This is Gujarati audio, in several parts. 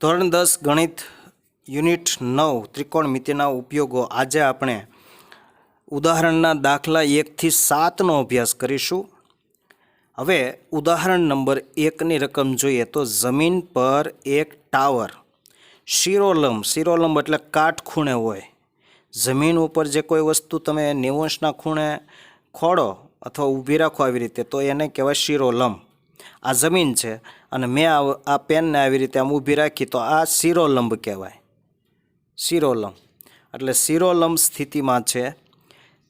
ધોરણ 10 ગણિત યુનિટ 9 ત્રિકોણમિતિના ઉપયોગો. આજે આપણે ઉદાહરણના દાખલા 1 થી 7નો અભ્યાસ કરીશું. હવે ઉદાહરણ નંબર 1ની રકમ જોઈએ તો જમીન પર એક ટાવર શિરોલંબ એટલે કાટખૂણે હોય. જમીન ઉપર જે કોઈ વસ્તુ તમે 90°ના ખૂણે ખોડો અથવા ઊભી રાખો આવી રીતે તો એને કહેવાય શિરોલંબ. આ જમીન છે અને મેં આ પેનને આવી રીતે આમ ઊભી રાખી તો આ શિરોલંબ કહેવાય. શિરોલંબ એટલે શિરોલંબ સ્થિતિમાં છે.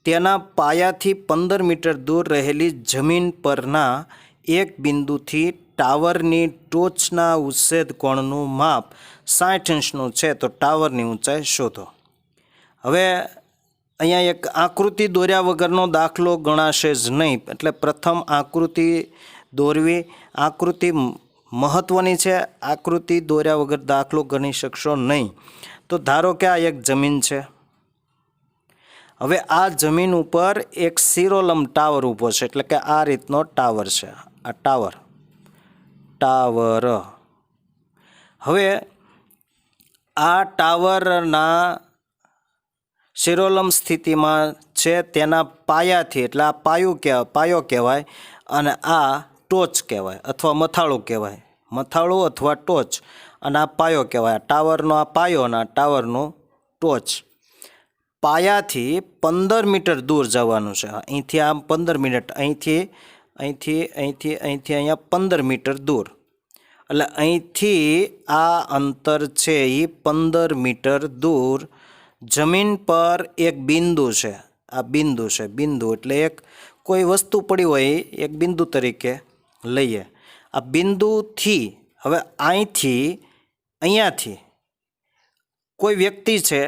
તેના પાયાથી 15 મીટર દૂર રહેલી જમીન પરના એક બિંદુથી ટાવરની ટોચના ઉચ્છેદ કોણનું માપ 60 અંશનું છે તો ટાવરની ઊંચાઈ શોધો. હવે અહીંયા એક આકૃતિ દોર્યા વગરનો દાખલો ગણાશે જ નહીં. એટલે પ્રથમ આકૃતિ દોરવી. આકૃતિ મહત્ત્વની છે. આકૃતિ દોર્યા વગર દાખલો ગણી શકશો નહીં. તો ધારો કે આ એક જમીન છે. હવે આ જમીન ઉપર એક શિરોલંબ ટાવર ઊભો છે. એટલે કે આ રીતનો ટાવર છે. આ ટાવર. હવે આ ટાવરના શિરોલંબ સ્થિતિમાં છે. તેના પાયાથી એટલે આ પાયો કહેવાય અને આ ટોચ કહેવાય અથવા મથાળું કહેવાય. મથાળું અથવા ટોચ અને આ પાયો કહેવાય. ટાવરનો આ પાયો અને આ ટાવરનું ટોચ. પાયાથી 15 મીટર દૂર જવાનું છે. અહીંથી આમ 15 મિનિટ અહીંથી અહીંયા 15 મીટર દૂર. એટલે અહીંથી આ અંતર છે એ 15 મીટર દૂર જમીન પર એક બિંદુ છે. આ બિંદુ છે. બિંદુ એટલે એક કોઈ વસ્તુ પડી હોય એક બિંદુ તરીકે લઈએ. આ બિંદુથી હવે અહીંયાથી કોઈ વ્યક્તિ છે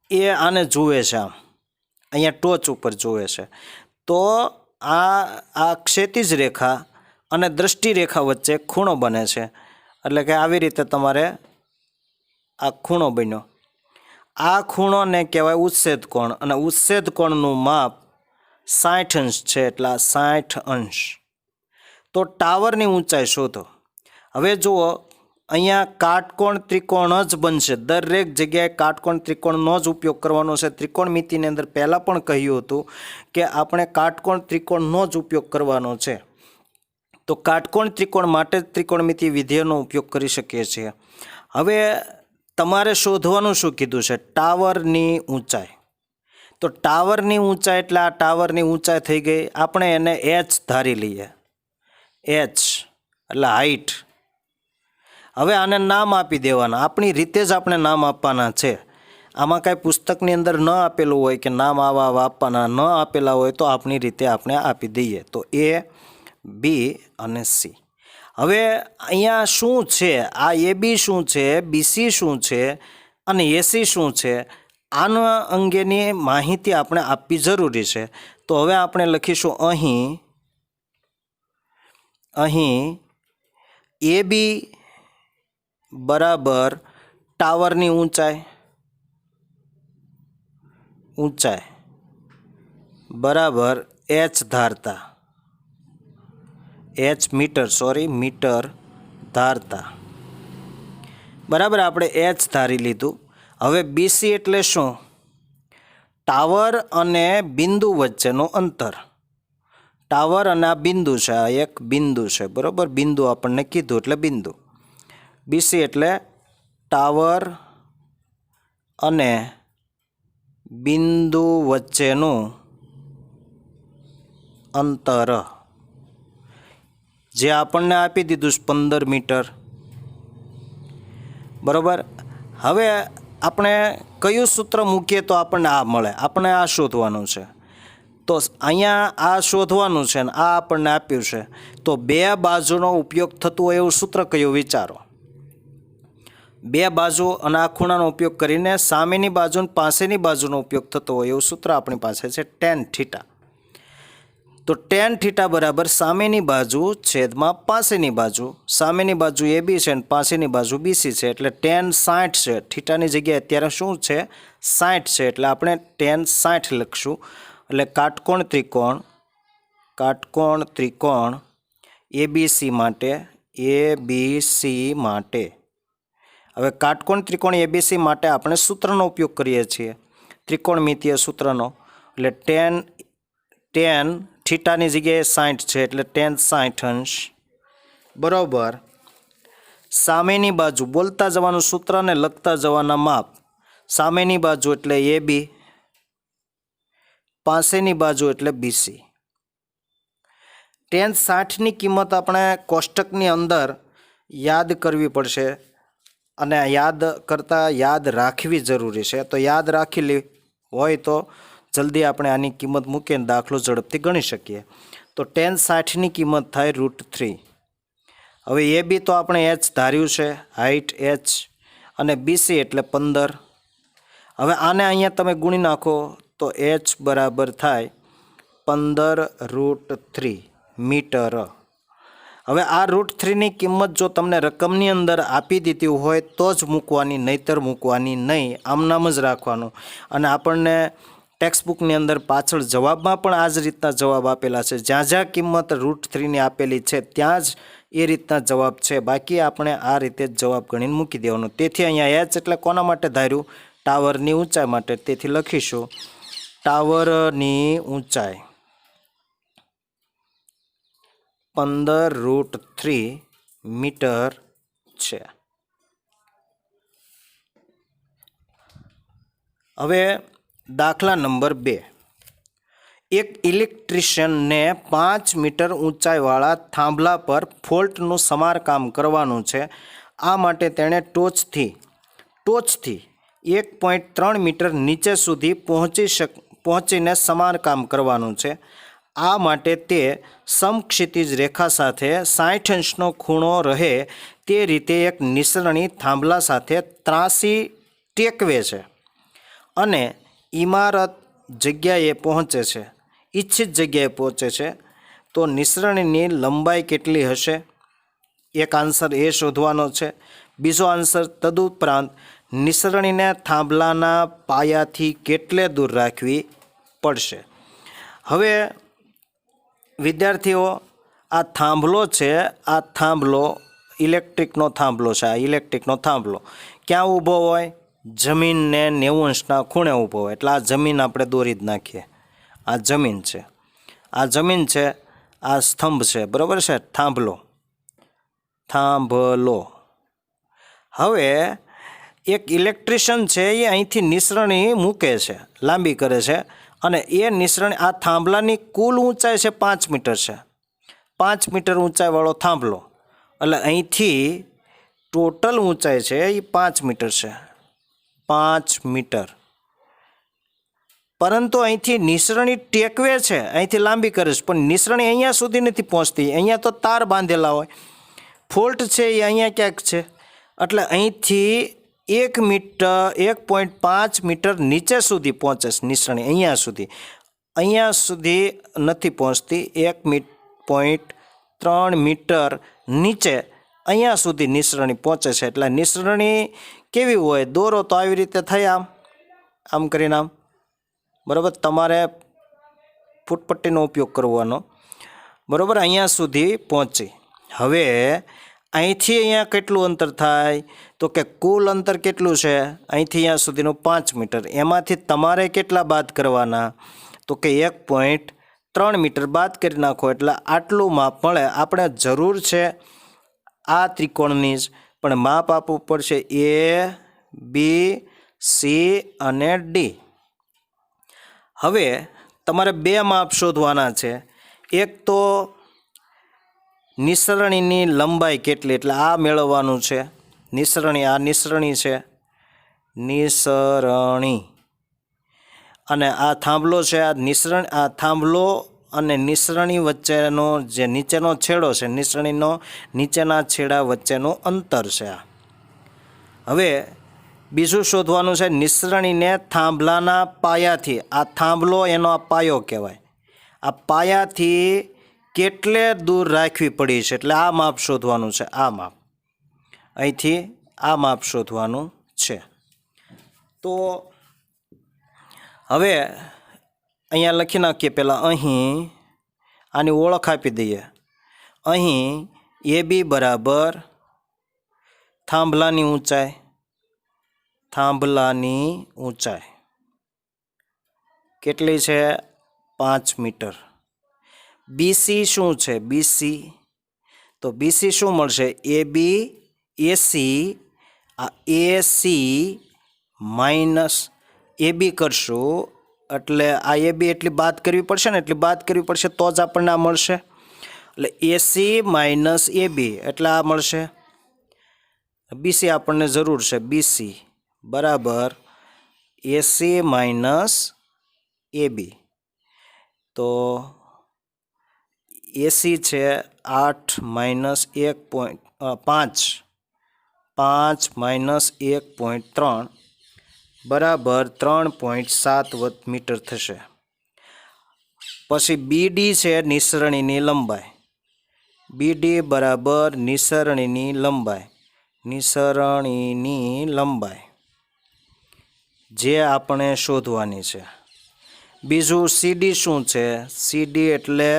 એ આને જુએ છે. આમ અહીંયા ટોચ ઉપર જુએ છે. તો આ ક્ષિતિજ રેખા અને દ્રષ્ટિ રેખા વચ્ચે ખૂણો બને છે. એટલે કે આવી રીતે તમારે આ ખૂણો બન્યો. આ ખૂણોને કહેવાય ઉચ્છેદ કોણ અને ઉચ્છેદ કોણનું માપ 60 અંશ છે. એટલે 60 અંશ. તો ટાવરની ઊંચાઈ શોધો. હવે જુઓ અહીંયા કાટકોણ ત્રિકોણ જ બનશે. દરેક જગ્યાએ કાટકોણ ત્રિકોણનો જ ઉપયોગ કરવાનો છે. ત્રિકોણમિતિની અંદર પહેલાં પણ કહ્યું હતું કે આપણે કાટકોણ ત્રિકોણનો જ ઉપયોગ કરવાનો છે. તો કાટકોણ ત્રિકોણ માટે જ ત્રિકોણમિતિ વિધેયનો ઉપયોગ કરી શકીએ છીએ. હવે તમારે શોધવાનું શું કીધું છે? ટાવરની ઊંચાઈ. તો ટાવરની ઊંચાઈ એટલે આ ટાવરની ઊંચાઈ થઈ ગઈ. આપણે એને h ધારી લઈએ. h એટલે હાઈટ. હવે આને નામ આપી દેવાના. આપણી રીતે જ આપણે નામ આપવાના છે. આમાં કાંઈ પુસ્તકની અંદર ન આપેલું હોય કે નામ આવા આપવાના ન આપેલા હોય તો આપણી રીતે આપણે આપી દઈએ. તો A, B અને C. હવે અહીંયા શું છે? આ AB શું છે? BC શું છે? અને AC શું છે? આના અંગેની માહિતી આપણે આપવી જરૂરી છે. તો હવે આપણે લખીશું અહીં AB બરાબર ટાવરની ઊંચાઈ બરાબર h ધારતા મીટર ધારતા બરાબર. આપણે h ધારી લીધું. હવે BC એટલે શું? ટાવર અને બિંદુ વચ્ચેનું અંતર. ટાવર અને આ બિંદુ છે. આ એક બિંદુ છે બરાબર. બિંદુ આપણને કીધું એટલે બિંદુ. BC એટલે ટાવર અને બિંદુ વચ્ચેનું અંતર જે આપણને આપી દીધું 15 મીટર બરાબર. હવે આપણે કયું સૂત્ર મૂકીએ તો આપણને આ મળે? આપણે આ શોધવાનું છે. તો અહીંયા આ શોધવાનું છે ને આ આપણને આપ્યું છે. તો બે બાજુનો ઉપયોગ થતું હોય એવું સૂત્ર કયું વિચારો? બે બાજુ અને આ ખૂણાનો ઉપયોગ કરીને સામેની બાજુ અને પાસેની બાજુનો ઉપયોગ થતો હોય એવું સૂત્ર આપણી પાસે છે tan θ. તો ટેન થીટા બરાબર સામેની બાજુ છેદમાં પાસેની બાજુ. સામેની બાજુ એ બી છે અને પાસેની બાજુ બીસી છે એટલે ટેન 60 છે. થીટાની જગ્યાએ અત્યારે શું છે 60 છે એટલે આપણે ટેન 60 લખશું. એટલે કાટકોણ ત્રિકોણ એબીસી માટે હવે કાટકોણ ત્રિકોણ એબીસી માટે આપણે સૂત્રનો ઉપયોગ કરીએ છીએ, ત્રિકોણમિતીય સૂત્રનો. એટલે ટેન થીટાની જગ્યાએ 60 છે એટલે ટેન 60 અંશ બરાબર સામેની બાજુ બોલતા જવાનું સૂત્ર ને લખતા જવાના માપ. સામેની બાજુ એટલે એ બી, પાસેની બાજુ એટલે બીસી. ટેન 60ની કિંમત આપણે કોષ્ટકની અંદર યાદ કરવી પડશે અને યાદ રાખવી જરૂરી છે. તો યાદ રાખેલી હોય તો જલ્દી આપણે આની કિંમત મૂકીને દાખલો ઝડપથી ગણી શકીએ. તો ટેન 60ની કિંમત થાય √3. હવે એ બી તો આપણે એચ ધાર્યું છે, હાઇટ એચ, અને બીસી એટલે 15. હવે આને અહીંયા તમે ગુણી નાખો તો એચ બરાબર થાય 15√3 મીટર. હવે આ √3ની કિંમત જો તમને રકમની અંદર આપી દીધી હોય તો જ મૂકવાની, નહીતર મૂકવાની નહીં, આમનામ જ રાખવાનું. અને આપણને ટેક્સ્ટબુકની અંદર પાછળ જવાબમાં પણ આ જ રીતના જવાબ આપેલા છે. જ્યાં જ્યાં કિંમત √3ની આપેલી છે ત્યાં જ એ રીતના જવાબ છે. બાકી આપણે આ રીતે જ જવાબ ગણીને મૂકી દેવાનો. તેથી અહીંયા એચ એટલે કોના માટે ધાર્યું? ટાવરની ઊંચાઈ માટે. તેથી લખીશું ટાવરની ઊંચાઈ 15√3 મીટર છે. હવે દાખલા નંબર 2. એક ઇલેક્ટ્રિશિયનને 5 મીટર ઊંચાઈવાળા થાંભલા પર ફોલ્ટનું સમારકામ કરવાનું છે. આ માટે તેણે ટોચથી 1.3 મીટર નીચે સુધી પહોંચીને સમારકામ કરવાનું છે. આ માટે તે સમક્ષિતિજ રેખા સાથે 60 અંશનો ખૂણો રહે તે રીતે એક નિસરણી થાંભલા સાથે ત્રાસી ટેકવે છે અને ઇમારત જગ્યાએ પહોંચે છે, ઈચ્છિત જગ્યાએ પહોંચે છે. તો નિસરણીની લંબાઈ કેટલી હશે? એક આન્સર એ શોધવાનો છે. બીજો આન્સર તદુપરાંત નિસરણીને થાંભલાના પાયાથી કેટલે દૂર રાખવી પડશે. હવે વિદ્યાર્થીઓ, આ થાંભલો છે, આ થાંભલો ઇલેક્ટ્રિકનો થાંભલો છે. આ ઇલેક્ટ્રિકનો થાંભલો ક્યાં ઊભો હોય? જમીનને 90 અંશના ખૂણે ઊભો હોય. એટલે આ જમીન આપણે દોરી જ નાખીએ. આ જમીન છે, આ જમીન છે, આ સ્તંભ છે, બરાબર છે? થાંભલો. હવે એક ઇલેક્ટ્રિશિયન છે એ અહીંથી નિસરણી મૂકે છે, લાંબી કરે છે, અને એ નિસરણી આ થાંભલાની કુલ ઊંચાઈ છે 5 મીટર છે. 5 મીટર ઊંચાઈવાળો થાંભલો, એટલે અહીંથી ટોટલ ઊંચાઈ છે એ 5 મીટર છે. 5 મીટર. પરંતુ અહીંથી નિસરણી ટેકવે છે, અહીંથી લાંબી કરે છે, પણ નિસરણી અહીંયા સુધી નથી પહોંચતી. અહીંયા તો તાર બાંધેલા હોય. ફોલ્ટ છે એ અહીંયા ક્યાંક છે, એટલે અહીંથી 1.5 મીટર નીચે સુધી પહોંચે છે નિસરણી. અહીંયા સુધી નથી પહોંચતી. 1.3 મીટર નીચે અહીંયા સુધી નિસરણી પહોંચે છે. એટલે નિસરણી કેવી હોય? દોરો તો આવી રીતે થઈ, આમ કરીને આમ, બરાબર? તમારે ફૂટપટ્ટીનો ઉપયોગ કરવાનો, બરાબર? અહીંયા સુધી પહોંચી. હવે અહીંથી અહીંયા કેટલું અંતર થાય? તો કે કુલ અંતર કેટલું છે? અહીંથી અહીંયા સુધીનું 5 મીટર. એમાંથી તમારે કેટલા બાદ કરવાના? તો કે 1.3 મીટર બાદ કરી નાખો એટલે આટલું માપ મળે. આપણે જરૂર છે આ ત્રિકોણની જ, પણ માપ આપવું પડશે A, B, C અને D. હવે તમારે 2 માપ શોધવાના છે. એક તો નિસરણીની લંબાઈ કેટલી, એટલે આ મેળવવાનું છે. નિસરણી, આ નિસરણી છે, નિસરણી, અને આ થાંભલો છે. આ થાંભલો અને નિસરણી વચ્ચેનો જે નીચેનો છેડો છે, નિસરણીનો નીચેના છેડા વચ્ચેનું અંતર છે. હવે બીજું શોધવાનું છે નિસરણીને થાંભલાના પાયાથી. આ થાંભલો એનો આ પાયો કહેવાય. આ પાયાથી કેટલે દૂર રાખવી પડી છે, એટલે આ માપ શોધવાનું છે. આ માપ અહીંથી આ માપ શોધવાનું છે. તો હવે અહીંયા લખી નાખીએ. પહેલાં અહીં આની ઓળખ આપી દઈએ. અહીં AB બરાબર થાંભલાની ઊંચાઈ, થાંભલાની ઊંચાઈ કેટલી છે? 5 મીટર. BC શું છે? BC તો BC શું મળશે? AB AC, આ AC માઇનસ AB કરશું એટલે આ AB એટલી બાદ કરવી પડશે ને, એટલી બાદ કરવી પડશે તો જ આપણને આ મળશે. એટલે AC માઇનસ AB એટલે આ મળશે. BC આપણને જરૂર છે. BC બરાબર AC માઇનસ AB. તો AC છે 8 માઇનસ 1.5, 5 માઇનસ 1.3 બરાબર 3.7 મીટર થશે. પછી BD છે નિસરણીની લંબાઈ. BD બરાબર નિસરણીની લંબાઈ, નિસરણીની લંબાઈ જે આપણે શોધવાની છે. બીજું CD શું છે? CD એટલે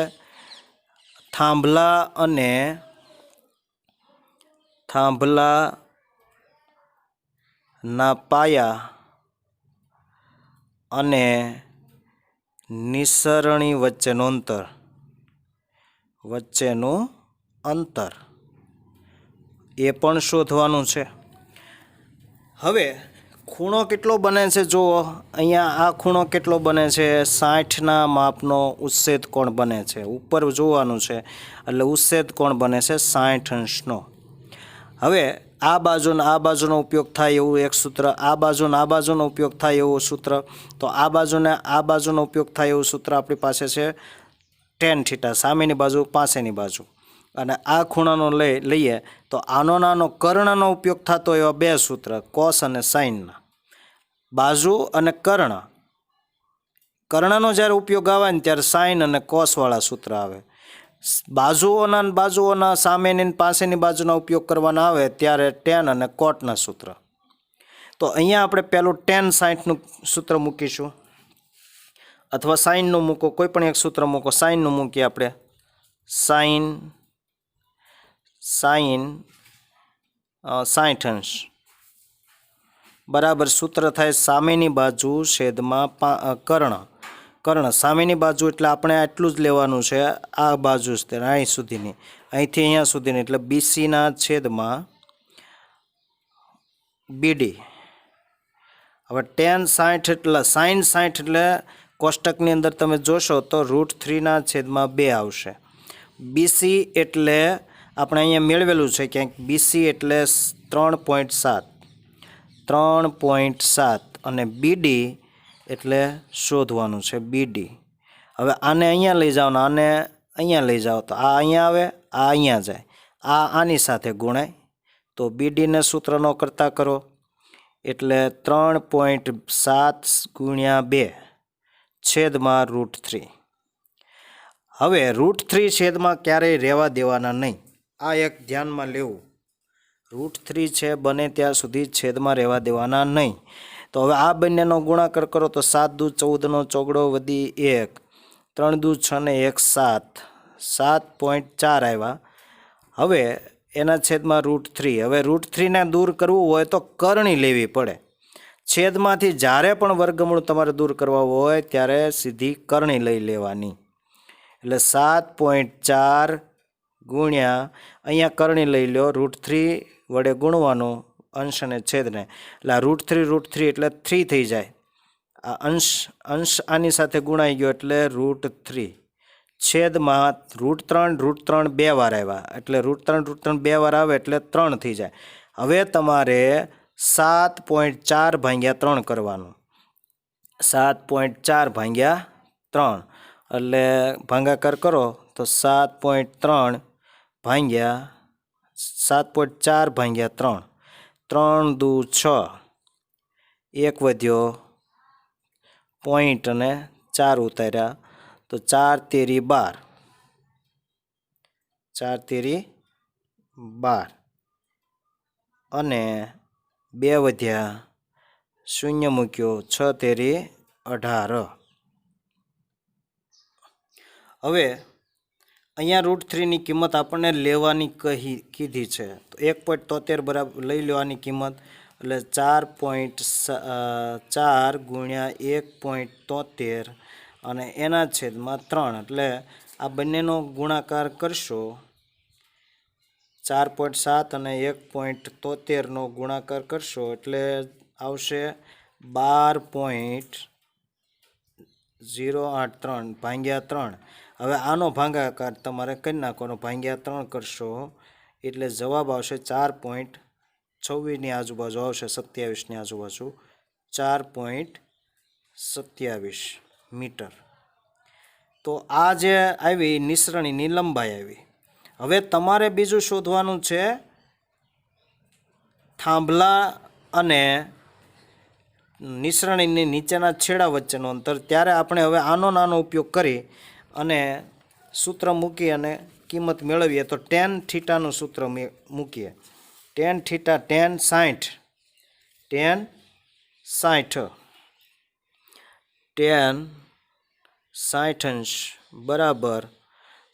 થાંભલા અને થાંભલાના પાયા અને નિસરણી વચ્ચેનું અંતર એ પણ શોધવાનું છે. હવે ખૂણો કેટલો બને છે? જુઓ અહીંયા આ ખૂણો કેટલો બને છે? 60ના માપનો ઉચ્છેદ કોણ બને છે. ઉપર જોવાનું છે એટલે ઉચ્છેદ કોણ બને છે 60 અંશનો. હવે આ બાજુનો આ બાજુનો ઉપયોગ થાય એવું એક સૂત્ર, આ બાજુનો આ બાજુનો ઉપયોગ થાય એવું સૂત્ર. તો આ બાજુને આ બાજુનો ઉપયોગ થાય એવું સૂત્ર આપણી પાસે છે tan થીટા, સામેની બાજુ પાસેની બાજુ. અને આ ખૂણાનો લઈએ તો આનો નાનો કર્ણનો ઉપયોગ થતો એવા બે સૂત્ર, કોસ અને સાઇનના. બાજુ અને કર્ણનો જ્યારે ઉપયોગ આવે ને ત્યારે સાઇન અને કોસવાળા સૂત્ર આવે. બાજુઓના સામેની પાસેની બાજુના ઉપયોગ કરવાના આવે ત્યારે ટેન અને કોટના સૂત્ર. તો અહીંયા આપણે પહેલું tan 60નું સૂત્ર મૂકીશું, અથવા સાઇનનું મૂકો, કોઈ પણ એક સૂત્ર મૂકો. સાઇનનું મૂકીએ આપણે. સાઇન 60 અંશ બરાબર સૂત્ર થાય સામેની બાજુ છેદમાં કર્ણ. સામેની બાજુ એટલે આપણે આટલું જ લેવાનું છે, આ બાજુ જ અહીં સુધીની, અહીંથી અહીંયા સુધીની, એટલે BCના છેદમાં BD. હવે tan 60 એટલે sin 60 એટલે કોષ્ટકની અંદર તમે જોશો તો √3ના છેદમાં 2 આવશે. BC એટલે આપણે અહીંયા મેળવેલું છે ક્યાંક. BC એટલે 3.7 અને BD એટલે શોધવાનું છે BD. હવે આને અહીંયા લઈ જાઓ ને આને અહીંયા લઈ જાઓ તો આ અહીંયા આવે, આ અહીંયા જાય, આ આની સાથે ગુણાય તો BDને સૂત્રનો કરતા કરો એટલે 3.7 ગુણ્યા 2 છેદમાં √3. હવે √3 છેદમાં ક્યારેય રહેવા દેવાના નહીં, આ એક ધ્યાનમાં લેવું. √3 છે બને ત્યાં સુધી છેદમાં રહેવા દેવાના નહીં. તો હવે આ બંનેનો ગુણાકાર કરો તો 7 દુ 14નો ચોગડો વધી 1, 3 દુ 6 ને 1 7, 7.4 આવ્યા. હવે એના છેદમાં √3. હવે √3ને દૂર કરવું હોય તો કરણી લેવી પડે. છેદમાંથી જ્યારે પણ વર્ગમૂળ તમારે દૂર કરવા હોય ત્યારે સીધી કરણી લઈ લેવાની. એટલે 7.4 ગુણ્યા અહીંયા કરણી લઈ લો, √3 વડે ગુણવાનું અંશ અને છેદને, એટલે આ √3 એટલે 3 થઈ જાય. આ અંશ આની સાથે ગુણાઈ ગયો એટલે √3 છેદમાં √3 બે વાર આવ્યા એટલે √3 બે વાર આવે એટલે 3 થઈ જાય. હવે તમારે 7.4 ભાગ્યા 3 કરવાનું. 7.4 ભાગ્યા 3 એટલે ભાગાકાર કરો તો 7.4 ભાગ્યા 3, 3 દુ 6, 1 વધ્યો પોઈન્ટ અને 4 ઉતાર્યા તો 4 તેરી 12, 4 તેરી 12 અને 2 વધ્યા, શૂન્ય મૂક્યો, 6 તેરી 18. હવે અહીંયા √3ની કિંમત આપણને લેવાની કીધી છે, તો 1.73 બરાબર લઈ લો આની કિંમત, એટલે 4.4 ગુણ્યા 1.73 અને એના છેદમાં 3, એટલે આ બંનેનો ગુણાકાર કરશો, 4.7 અને 1.73નો ગુણાકાર કરશો એટલે આવશે 12.083 ભાગ્યા 3. હવે આનો ભાગાકાર તમારે કરી નાખવાનો, ભાગ્યા 3 કરશો એટલે જવાબ આવશે 4.26ની આજુબાજુ આવશે, 27ની આજુબાજુ 4.27 મીટર. તો આ જે આવી નિસરણીની લંબાઈ આવી. હવે તમારે બીજું શોધવાનું છે થાંભલા અને નિસરણીની નીચેના છેડા વચ્ચેનું અંતર. ત્યારે આપણે હવે આનો ઉપયોગ કરી અને સૂત્ર મૂકી અને કિંમત મેળવીએ. તો tan થીટાનું સૂત્ર મૂકીએ, tan થીટા tan 60 અંશ બરાબર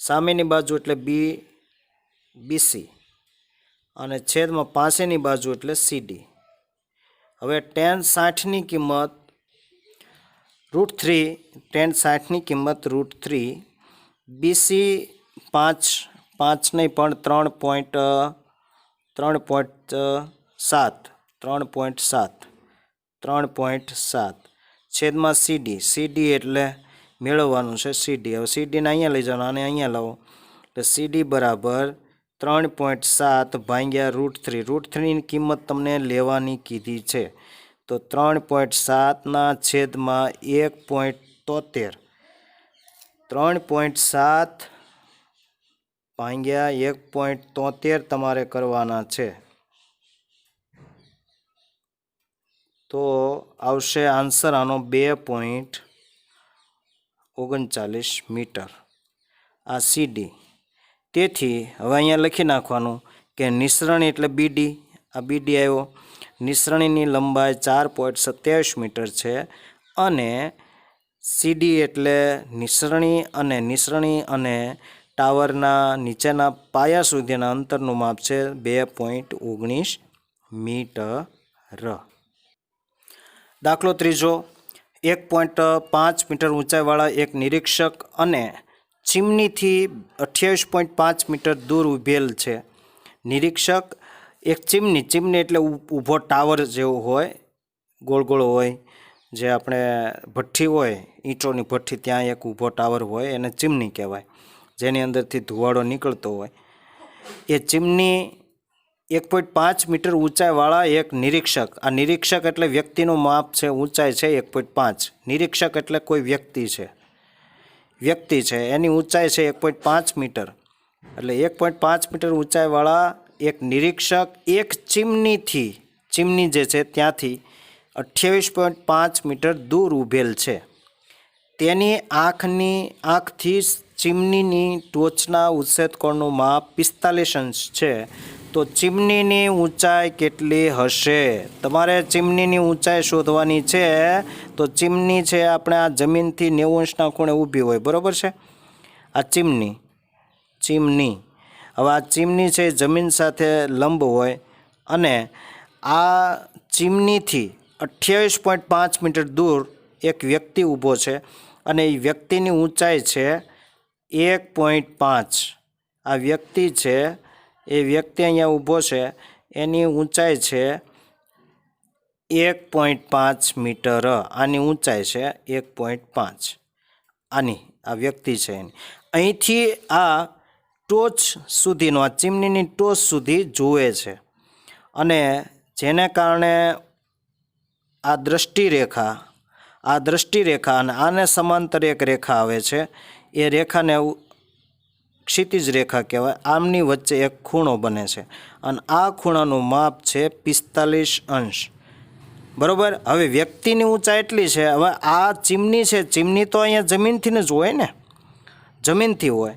સામેની બાજુ એટલે BC અને છેદમાં પાસેની બાજુ એટલે CD. હવે tan 60ની કિંમત √3, tan 60ની કિંમત √3, BC 5 નહીં પણ 3.7 છેદમાં CD એટલે મેળવવાનું છે CD. હવે CDને અહીંયા લઈ જવાનું અને અહીંયા લાવો એટલે CD બરાબર 3.7 ભાગ્યા √3ની કિંમત તમને લેવાની કીધી છે, તો 3.7ના છેદમાં 1.73, 3.7 ભાગ્યા 1.73 તમારે કરવાના છે. તો આવશે આન્સર આનો 2.39 મીટર આ CD. તેથી હવે અહીંયા લખી નાખવાનું કે નિસરણી એટલે BD, આ BD આવ્યો, નિસરણીની લંબાઈ 4.27 મીટર છે અને CD એટલે નિસરણી અને ટાવરના નીચેના પાયા સુધીના અંતરનું માપ છે 2.19 મીટર. દાખલો ત્રીજો, 1.5 મીટર ઊંચાઈવાળા એક નિરીક્ષક અને ચીમનીથી 28.5 મીટર દૂર ઊભેલ છે. નિરીક્ષક એક ચીમની એટલે ઊભો ટાવર જેવો હોય, ગોળ હોય, જે આપણે ભઠ્ઠી હોય, ઈંટોની ભઠ્ઠી, ત્યાં એક ઊભો ટાવર હોય, એને ચીમની કહેવાય, જેની અંદરથી ધુવાડો નીકળતો હોય. એ ચીમની 1.5 મીટર ઊંચાઈવાળા એક નિરીક્ષક, આ નિરીક્ષક એટલે વ્યક્તિનું માપ છે, ઊંચાઈ છે 1.5, નિરીક્ષક એટલે કોઈ વ્યક્તિ છે, એની ઊંચાઈ છે 1.5 મીટર, એટલે 1.5 મીટર ઊંચાઈવાળા એક નિરીક્ષક એક ચીમની જે છે ત્યાંથી 28.5 મીટર દૂર ઊભેલ છે. તેની આંખથી ચીમનીની ટોચના ઉચ્છેદ કોણનું માપ 45 અંશ છે. તો ચીમનીની ઊંચાઈ કેટલી હશે? તમારે ચીમનીની ઊંચાઈ શોધવાની છે. તો ચીમની છે આપણે આ જમીનથી 90 અંશના ખૂણે ઊભી હોય, બરાબર છે, આ ચીમની. હવે આ ચીમની છે જમીન સાથે લંબ હોય અને આ ચીમનીથી 28.5 મીટર દૂર એક વ્યક્તિ ઊભો છે અને એ વ્યક્તિની ઊંચાઈ છે 1.5. આ વ્યક્તિ છે, એ વ્યક્તિ અહીંયા ઊભો છે, એની ઊંચાઈ છે 1.5 મીટર. આની ઊંચાઈ છે 1.5, આની આ વ્યક્તિ છે એની. અહીંથી આ ટોચ સુધીનો, આ ચીમનીની ટોચ સુધી જુએ છે અને જેને કારણે આ દ્રષ્ટિરેખા અને આને સમાંતર એક રેખા આવે છે, એ રેખાને ક્ષિતિજ રેખા કહેવાય. આમની વચ્ચે એક ખૂણો બને છે અને આ ખૂણાનું માપ છે 45 અંશ, બરાબર. હવે વ્યક્તિની ઊંચાઈ એટલી છે. હવે આ ચીમની છે, ચીમની તો અહીંયા જમીનથી જ હોય ને, જમીનથી હોય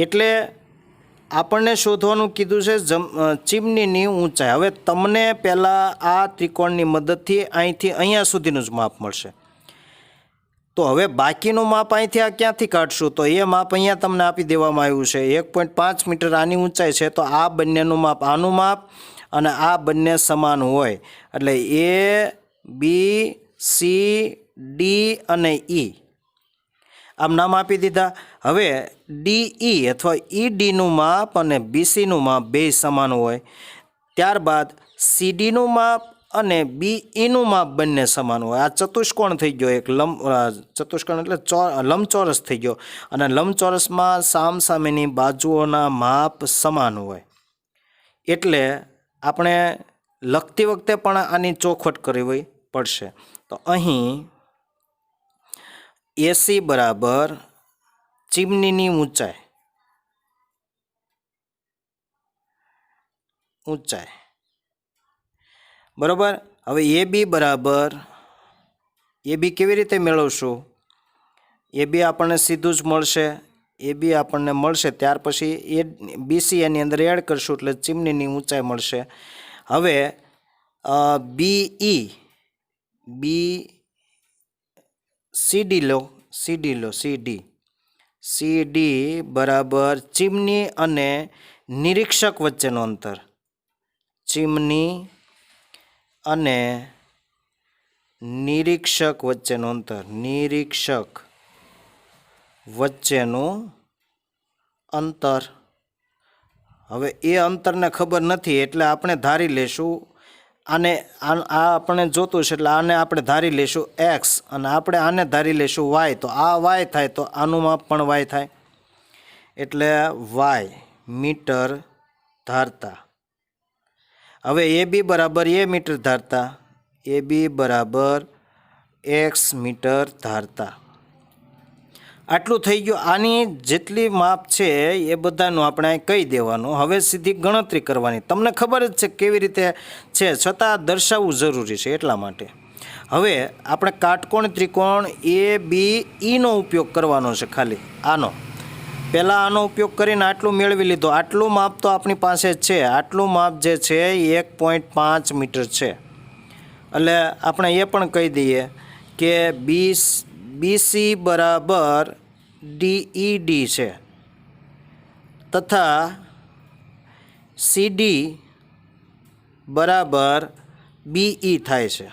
એટલે આપણને શોધવાનું કીધું છે ચીમનીની ઊંચાઈ. હવે તમને પહેલાં આ ત્રિકોણની મદદથી અહીંથી અહીંયા સુધીનું જ માપ મળશે. તો હવે બાકીનું માપ અહીંથી આ ક્યાંથી કાઢશું? તો એ માપ અહીંયા તમને આપી દેવામાં આવ્યું છે. 1.5 મીટર આની ઊંચાઈ છે, તો આ બંનેનું માપ આનું માપ અને આ બંને સમાન હોય એટલે એ બી સી ડી અને ઈ આમ નામ આપી દીધા. હવે ડીઈ અથવા ઈડીનું માપ અને બીસીનું માપ બે સમાન હોય. ત્યારબાદ સીડીનું માપ અને બીઈનું માપ બંને સમાન હોય. આ ચતુષ્કોણ થઈ ગયો, એક ચતુષ્કોણ એટલે લંબચોરસ થઈ ગયો અને લંબચોરસમાં સામસામેની બાજુઓના માપ સમાન હોય એટલે આપણે લખતી વખતે પણ આની ચોખવટ કરવી પડશે. તો અહીં એસી બરાબર ચીમનીની ઊંચાઈ બરાબર. હવે એ બી બરાબર એ બી કેવી રીતે મેળવશું? એ બી આપણને સીધું જ મળશે. એ બી આપણને મળશે ત્યાર પછી એ બીસી એની અંદર એડ કરશું એટલે ચીમનીની ઊંચાઈ મળશે. હવે બીઈ બી સીડી બરાબર ચીમની અને નિરીક્ષક વચ્ચેનું અંતર. ચીમની અને નિરીક્ષક વચ્ચેનું અંતર. હવે એ અંતરને ખબર નથી એટલે આપણે ધારી લેશું આને આ આપણે જોતું છે એટલે આને આપણે ધારી લેશું એક્સ અને આપણે આને ધારી લેશું વાય. તો આ વાય થાય તો આનું માપ પણ વાય થાય એટલે વાય મીટર ધારતા. હવે એ બી બરાબર એ મીટર ધારતા, એ બી બરાબર એક્સ મીટર ધારતા. આટલું થઈ ગયું. આની જેટલી માપ છે એ બધાનું આપણે કહી દેવાનું. હવે સીધી ગણતરી કરવાની. તમને ખબર જ છે કેવી રીતે છે, છતાં દર્શાવવું જરૂરી છે એટલા માટે. હવે આપણે કાટકોણ ત્રિકોણ એ બી ઈનો ઉપયોગ કરવાનો છે. ખાલી આનો પહેલાં આનો ઉપયોગ કરીને આટલું મેળવી લીધું. આટલું માપ તો આપણી પાસે છે. આટલું માપ જે છે એ 1.5 મીટર છે. એટલે આપણે એ પણ કહી દઈએ કે બીસી બરાબર ડીઈડી છે તથા સીડી બરાબર બીઈ થાય છે.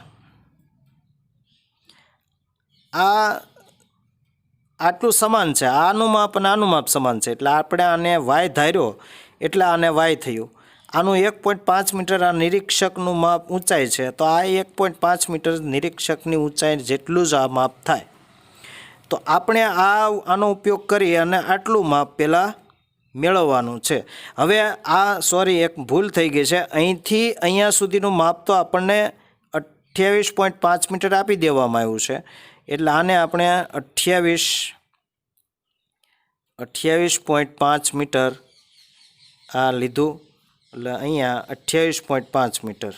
આટલું સમાન છે. આનું માપ અને આનું માપ સમાન છે એટલે આપણે આને વાય ધાર્યો એટલે આને વાય થયું. આનું 1.5 મીટર આ નિરીક્ષકનું માપ ઊંચાઈ છે તો આ 1.5 મીટર નિરીક્ષકની ઊંચાઈ જેટલું જ આ માપ થાય. તો આપણે આનો ઉપયોગ કરી અને આટલું માપ પહેલાં મેળવવાનું છે. હવે એક ભૂલ થઈ ગઈ છે. અહીંથી અહીંયા સુધીનું માપ તો આપણને 28.5 મીટર આપી દેવામાં આવ્યું છે એટલે આને આપણે 28.5 મીટર આ લીધું એટલે અહીંયા 28.5 મીટર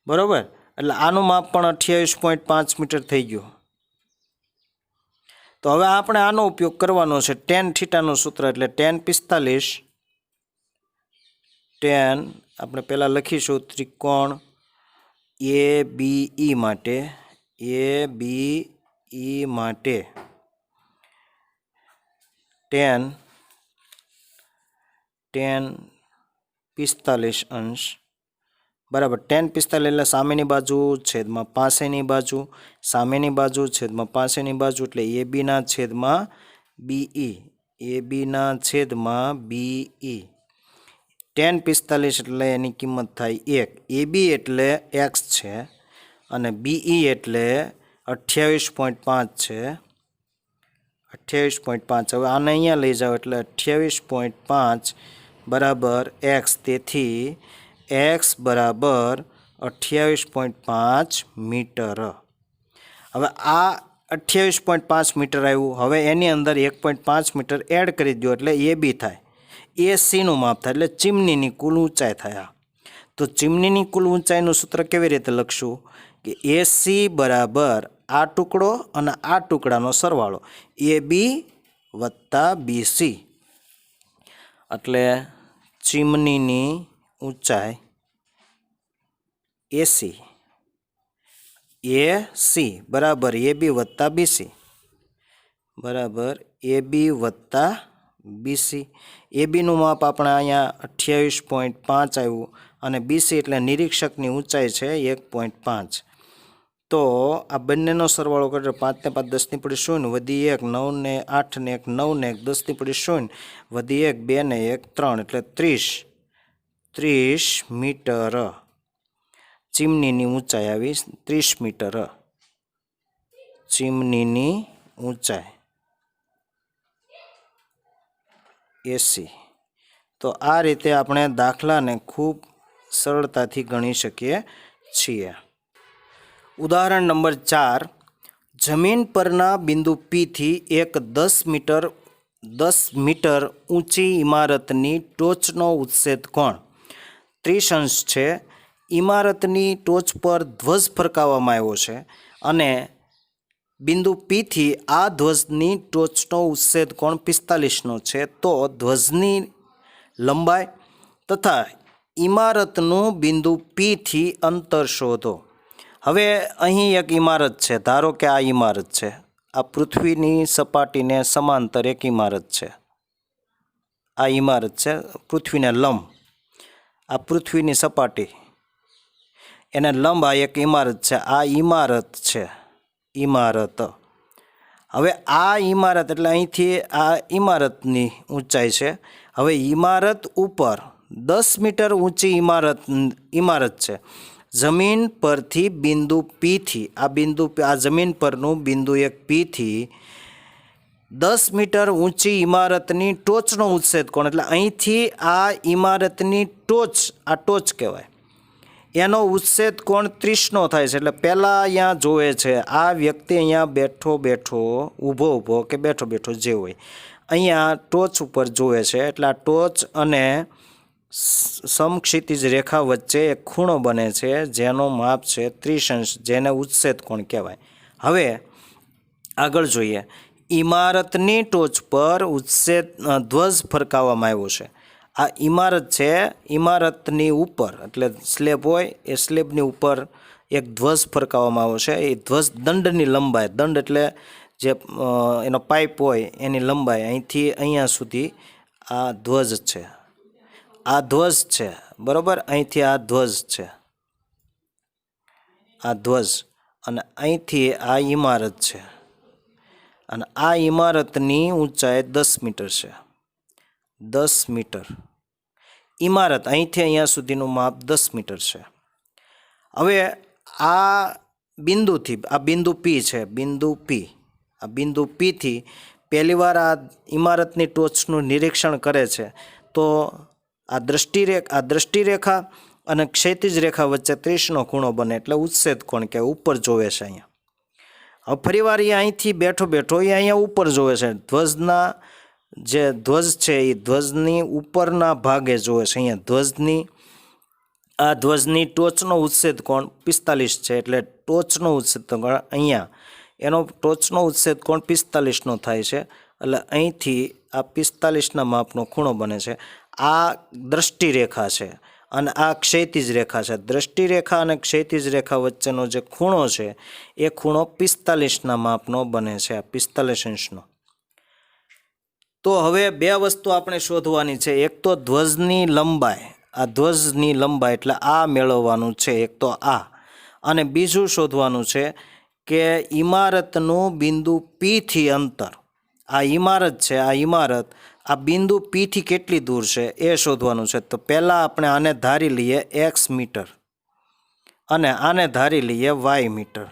બરાબર. એટલે આનું માપ પણ 28.5 મીટર થઈ ગયું. તો હવે આપણે આનો ઉપયોગ કરવાનો છે tan થીટાનું સૂત્ર એટલે tan 45 આપણે પહેલાં લખીશું ત્રિકોણ એ બી ઈ માટે tan 45 અંશ બરાબર. tan 45 એટલે સામેની બાજુ છેદમાં પાસેની બાજુ, સામેની બાજુ છેદમાં પાસેની બાજુ એટલે એ બીના છેદમાં બીઈ. tan 45 એટલે એની કિંમત થાય 1. એ બી એટલે એક્સ છે અને બીઈ એટલે 28.5 છે. 28.5 હવે આને અહીંયા લઈ જાઓ એટલે 28.5 બરાબર એક્સ. તેથી એક્સ બરાબર 28.5 મીટર. હવે આ 28.5 મીટર આવ્યું. હવે એની અંદર 1.5 મીટર એડ કરી દો એટલે એ બી થાય. એ સીનું માપ થાય એટલે ચીમનીની કુલ ઊંચાઈ થાય. તો ચીમનીની કુલ ઊંચાઈનું સૂત્ર કેવી રીતે લખશું કે એસી બરાબર આ ટુકડો અને આ ટુકડાનો સરવાળો AB વત્તા BC એટલે ચીમનીની ઊંચાઈ AC બરાબર AB વત્તા BC બરાબર AB વત્તા BC. ABનું માપ આપણે અહીંયા 28.5 આવ્યું અને BC એટલે નિરીક્ષકની ઊંચાઈ છે 1.5. તો આ બંનેનો સરવાળો કરે 5 ને 5 10 ની પડી 0 વધી 1 9 ને 8 ને 1 9 ને 1 10 ની પડી 0 વધી 1 2 ને 1 3 એટલે 30 મીટર ચીમનીની ઊંચાઈ આવી 30 મીટર ચીમનીની ઊંચાઈ AC. તો આ રીતે આપણે દાખલાને ખૂબ સરળતાથી ગણી શકીએ છીએ. ઉદાહરણ નંબર 4. જમીન પરના બિંદુ P થી એક 10 મીટર ઊંચી ઇમારતની ટોચનો ઉચ્છેદ કોણ 30 અંશ છે. ઇમારતની ટોચ પર ધ્વજ ફરકાવવામાં આવ્યો છે અને બિંદુ P થી આ ધ્વજની ટોચનો ઉચ્છેદ કોણ 45નો છે. તો ધ્વજની લંબાઈ તથા ઇમારતનું બિંદુ P થી અંતર શોધો. હવે અહીં એક ઇમારત છે. ધારો કે આ ઇમારત છે. આ પૃથ્વીની સપાટીને સમાંતર એક ઇમારત છે. આ ઇમારત છે પૃથ્વીને લંબ. આ પૃથ્વીની સપાટી એને લંબ આ એક ઇમારત છે. આ ઇમારત છે ઇમારત. હવે આ ઇમારત એટલે અહીંથી આ ઇમારતની ઊંચાઈ છે. હવે ઇમારત ઉપર 10 મીટર ઊંચી ઇમારત છે. જમીન પરથી બિંદુ P થી આ જમીન પરનું બિંદુ એક P થી 10 મીટર ઊંચી ઇમારતની ટોચનો ઉચ્છેદ કોણ એટલે અહીંથી આ ઇમારતની ટોચ આ ટોચ કહેવાય એનો ઉચ્છેદ કોણ 30નો થાય છે. એટલે પહેલાં અહીંયા જોવે છે આ વ્યક્તિ અહીંયા બેઠો ઊભો કે બેઠો જે હોય અહીંયા ટોચ ઉપર જોવે છે. એટલે આ ટોચ અને સમક્ષિતિજ રેખા વચ્ચે એક ખૂણો બને છે જેનો માપ છે 30 અંશ જેને ઉચ્છેદ કોણ કહેવાય. હવે આગળ જોઈએ. ઇમારતની ટોચ પર ધ્વજ ફરકાવવામાં આવ્યો છે. આ ઇમારત છે. ઇમારતની ઉપર એટલે સ્લેબ હોય એ સ્લેબની ઉપર એક ધ્વજ ફરકાવવામાં આવ્યો છે. એ ધ્વજ દંડની લંબાઈ દંડ એટલે જે એનો પાઇપ હોય એની લંબાઈ અહીંથી અહીંયા સુધી આ ધ્વજ છે. આ ધ્વજ છે બરાબર. અહીંથી આ ધ્વજ છે આ ધ્વજ અને અહીંથી આ ઇમારત છે અને આ ઇમારતની ઊંચાઈ 10 મીટર છે. 10 મીટર ઇમારત અહીંથી અહીંયા સુધીનું માપ 10 મીટર છે. હવે આ બિંદુથી આ બિંદુ P છે આ બિંદુ P થી પહેલીવાર આ ઇમારતની ટોચનું નિરીક્ષણ કરે છે. તો આ દ્રષ્ટિરેખા અને ક્ષૈતિજ રેખા વચ્ચે 30નો ખૂણો બને એટલે ઉચ્છેદ કોણ કે ઉપર જોવે છે અહીંયા. હવે ફરીવાર એ અહીંથી બેઠો એ અહીંયા ઉપર જોવે છે. ધ્વજના જે ધ્વજ છે એ ધ્વજની ઉપરના ભાગે જોવે છે. અહીંયા ધ્વજની ટોચનો ઉચ્છેદ કોણ 45 છે. એટલે ટોચનો ઉચ્છેદ અહીંયા એનો ટોચનો ઉચ્છેદ કોણ 45નો થાય છે. એટલે અહીંથી આ 45ના માપનો ખૂણો બને છે. આ દ્રષ્ટિરેખા છે અને આ ક્ષૈતિજ રેખા છે. દ્રષ્ટિરેખા અને ક્ષૈતિજ રેખા વચ્ચેનો જે ખૂણો છે એ ખૂણો 45ના માપનો બને છે. આ 45 અંશનો. તો હવે બે વસ્તુ આપણે શોધવાની છે. એક તો ધ્વજની લંબાઈ. આ ધ્વજની લંબાઈ એટલે આ મેળવવાનું છે એક તો આ. અને બીજું શોધવાનું છે કે ઇમારતનું બિંદુ P થી અંતર. આ ઇમારત છે આ ઇમારત આ બિંદુ P થી કેટલી દૂર છે એ શોધવાનું છે. તો પહેલાં આપણે આને ધારી લઈએ x મીટર અને આને ધારી લઈએ y મીટર.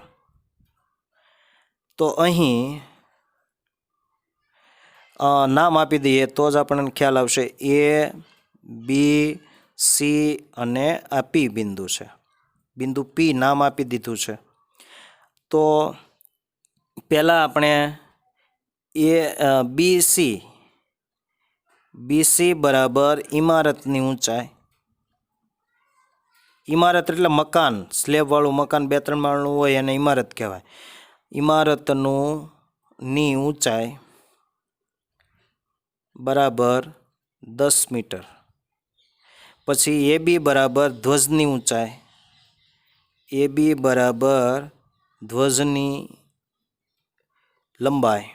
તો અહીં નામ આપી દઈએ તો જ આપણને ખ્યાલ આવશે. A B C અને આ P બિંદુ છે. બિંદુ P નામ આપી દીધું છે. તો પહેલાં આપણે BC બરાબર ઇમારતની ઊંચાઈ. ઇમારત એટલે મકાન સ્લેબવાળું મકાન 2-3 માળનું હોય એને ઇમારત કહેવાય. ઇમારતની ઊંચાઈ બરાબર 10 મીટર. પછી AB બરાબર ધ્વજની ઊંચાઈ, AB બરાબર ધ્વજની લંબાઈ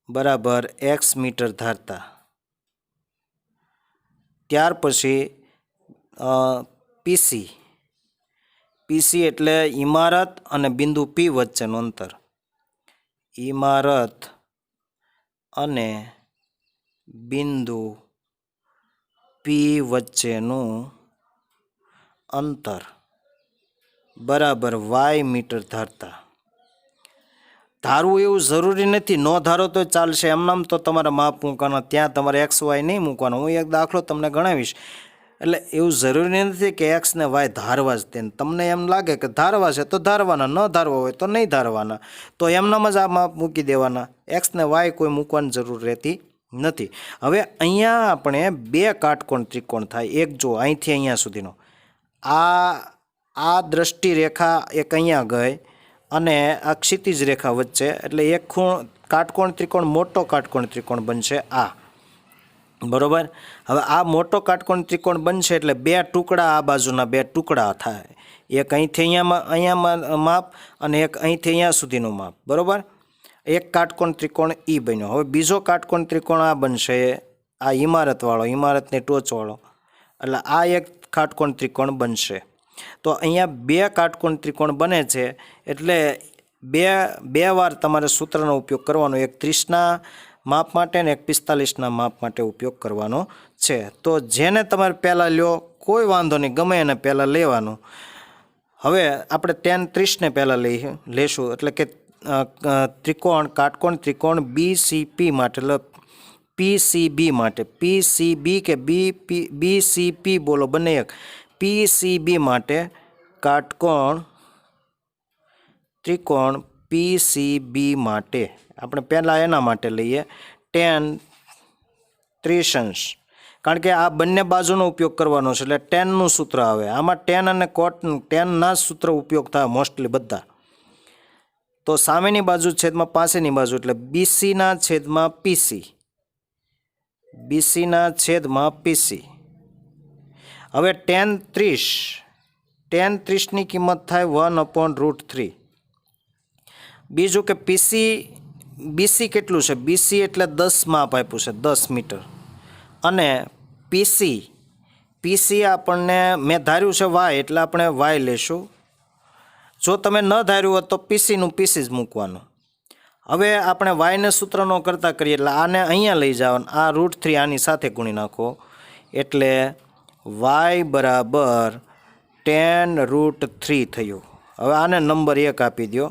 બરાબર x મીટર ધારતા. ત્યાર પછી PC, PC એટલે ઇમારત અને બિંદુ P વચ્ચેનું અંતર. ઇમારત અને બિંદુ P વચ્ચેનું અંતર બરાબર y મીટર ધારતા. ધારવું એવું જરૂરી નથી, ન ધારો તો ચાલશે. એમનામ તો તમારે માપ મૂકવાના, ત્યાં તમારે XY નહીં મૂકવાનો. હું એક દાખલો તમને ગણાવીશ. એટલે એવું જરૂરી નથી કે X ને Y ધારવા જ. તમને એમ લાગે કે ધારવા છે તો ધારવાના, ન ધારવા હોય તો નહીં ધારવાના. તો એમનામ જ આ માપ મૂકી દેવાના. X ને Y કોઈ મૂકવાની જરૂર રહેતી નથી. હવે અહીંયા આપણે બે કાટકોણ ત્રિકોણ થાય. એક જો અહીંથી અહીંયા સુધીનો આ દ્રષ્ટિ રેખા એક અહીંયા ગઈ અને આ ક્ષિતિજ રેખા વચ્ચે, એટલે એક કાટકોણ ત્રિકોણ મોટો કાટકોણ ત્રિકોણ બનશે આ. બરોબર. હવે આ મોટો કાટકોણ ત્રિકોણ બનશે એટલે બે ટુકડા, આ બાજુના બે ટુકડા થાય. એક અહીંથી અહીંયા માપ અને એક અહીંથી અહીંયા સુધીનું માપ. બરોબર. એક કાટકોણ ત્રિકોણ ઈ બન્યો. હવે બીજો કાટકોણ ત્રિકોણ આ બનશે, આ ઇમારતવાળો, ઇમારતની ટોચવાળો. એટલે આ એક કાટકોણ ત્રિકોણ બનશે. તો અહીંયા બે કાટકોણ ત્રિકોણ બને છે. એટલે બે વાર તમારે સૂત્રનો ઉપયોગ કરવાનો. એક 30ના માપ માટે અને એક 45ના માપ માટે ઉપયોગ કરવાનો છે. તો જેને તમારે પહેલાં લ્યો કોઈ વાંધો નહીં, ગમે એને પહેલાં લેવાનું. હવે આપણે tan 30ને પહેલાં લેશું. એટલે કે ત્રિકોણ કાટકોણ ત્રિકોણ BCP માટે, એટલે PCB માટે, PCB કે BCP બોલો બંને એક. PCB માટે કાટકોણ ત્રિકોણ PCB માટે આપણે પહેલાં એના માટે લઈએ tan 30, કારણ કે આ બંને બાજુનો ઉપયોગ કરવાનો છે. એટલે ટેનનું સૂત્ર આવે આમાં. tan અને cot, tanના સૂત્ર ઉપયોગ થાય મોસ્ટલી બધા. તો સામેની બાજુ છેદમાં પાસેની બાજુ, એટલે BCના છેદમાં PC, BCના છેદમાં PC. હવે tan 30ની કિંમત થાય 1/√3. બીજું કે BC કેટલું છે? BC એટલે 10 માપ આપ્યું છે, 10 મીટર. અને PC આપણને મેં ધાર્યું છે Y, એટલે આપણે Y લેશું. જો તમે ન ધાર્યું હોત તો PCનું PC જ મૂકવાનું. હવે આપણે Yને સૂત્રનો કરતા કરીએ, એટલે આને અહીંયા લઈ જવાનું. આ √3 આની સાથે ગુણી નાખો, એટલે Y બરાબર tan √3 થયું. હવે આને નંબર 1 આપી દો.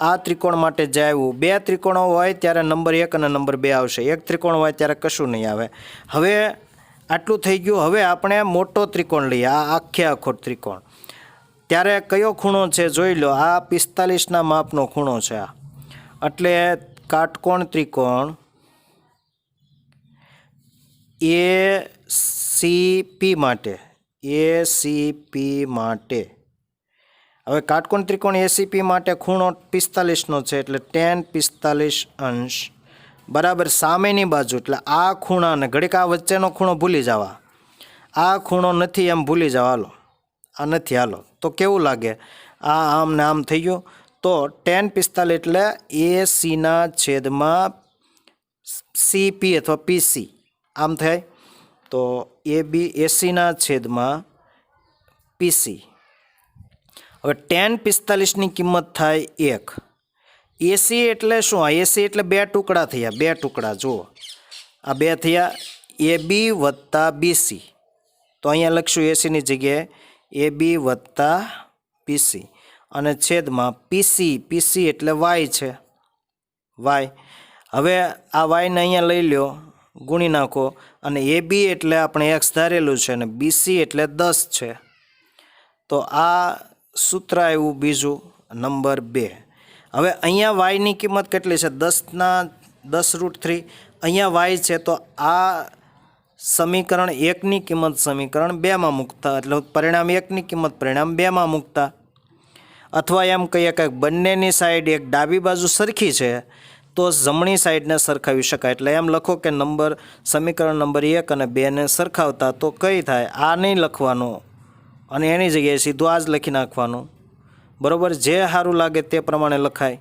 આ ત્રિકોણ માટે જે આવ્યું, બે ત્રિકોણો હોય ત્યારે નંબર 1 અને નંબર 2 આવશે. એક ત્રિકોણ હોય ત્યારે કશું નહીં આવે. હવે આટલું થઈ ગયું. હવે આપણે મોટો ત્રિકોણ લઈએ, આ આખો ત્રિકોણ. ત્યારે કયો ખૂણો છે જોઈ લો. આ 45ના માપનો ખૂણો છે આ. એટલે કાટકોણ ત્રિકોણ ACP માટે, ACP માટે. હવે કાટકોણ ત્રિકોણ ACP માટે ખૂણો 45નો છે, એટલે tan 45° બરાબર સામેની બાજુ. એટલે આ ખૂણાને ઘડીક આ વચ્ચેનો ખૂણો ભૂલી જવા, આ ખૂણો નથી એમ ભૂલી જાવ. હાલો આ નથી, હાલો તો કેવું લાગે? આ આમ ને આમ થઈ ગયું. તો tan 45 એટલે ACના છેદમાં CP અથવા PC આમ થાય. તો ACના છેદમાં PC. હવે tan 45ની કિંમત થાય 1. AC એટલે શું? AC એટલે બે ટુકડા થયા, બે ટુકડા જુઓ, આ બે થયા AB વત્તા BC. તો અહીંયા લખશું ACની જગ્યાએ AB વત્તા PC અને છેદમાં PC એટલે Y છે, Y. હવે આ Yને અહીંયા લઈ લો, ગુણી નાખો, અને AB એટલે આપણે X ધારેલું છે અને BC એટલે 10 છે. તો આ સૂત્ર આવ્યું બીજું, નંબર 2. હવે અહીંયા Yની કિંમત કેટલી છે? 10√3. અહીંયા Y છે, તો આ સમીકરણ 1ની કિંમત સમીકરણ 2માં મૂકતા, એટલે પરિણામ 1ની કિંમત પરિણામ 2માં મૂકતા. અથવા એમ કહીએ કે બંનેની સાઈડ એક ડાબી બાજુ સરખી છે તો જમણી સાઈડને સરખાવી શકાય. એટલે એમ લખો કે સમીકરણ નંબર 1 અને 2ને સરખાવતા તો કઈ થાય, આ નહીં લખવાનું અને એની જગ્યાએ સીધું આ જ લખી નાખવાનું. બરાબર, જે સારું લાગે તે પ્રમાણે લખાય.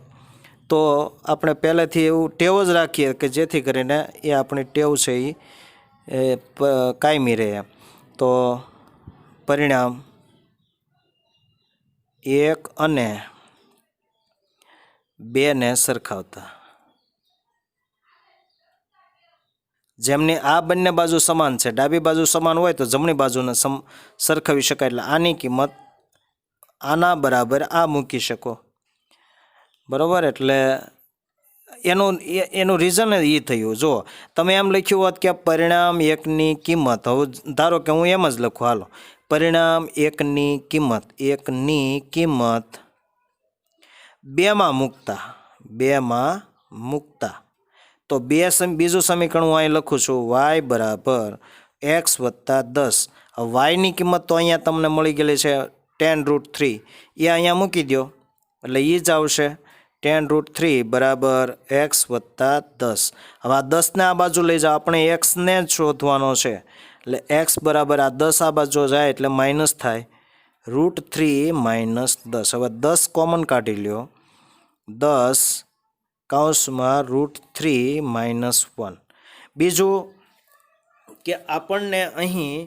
તો આપણે પહેલેથી એવું ટેવ જ રાખીએ કે જેથી કરીને એ આપણી ટેવ છે એ કાયમી રહે. તો પરિણામ 1 અને 2ને સરખાવતા જેમની આ બંને બાજુ સમાન છે, ડાબી બાજુ સમાન હોય તો જમણી બાજુને સરખાવી શકાય. એટલે આની કિંમત આના બરાબર આ મૂકી શકો. બરાબર, એટલે એનું રીઝન એ થયું. જો તમે એમ લખ્યું હોત કે પરિણામ 1ની કિંમત, હવે ધારો કે હું એમ જ લખું, હાલો, પરિણામ 1ની કિંમત 2માં મૂકતા તો બીજું સમીકરણ હું અહીં લખું છું, y બરાબર x વત્તા 10. વાયની કિંમત તો અહીંયા તમને મળી ગયેલી છે 10√3, એ અહીંયા મૂકી દો એટલે એ જ આવશે 10√3 બરાબર x વત્તા 10. હવે આ 10ને આ બાજુ લઈ જાઓ, આપણે xને જ શોધવાનો છે એટલે x બરાબર આ 10 આ બાજુ જાય એટલે માઇનસ થાય, √3 માઇનસ 10. હવે 10 કોમન કાઢી લ્યો, 10 કૌંસમાં √3 માઇનસ 1. બીજું કે આપણને અહીં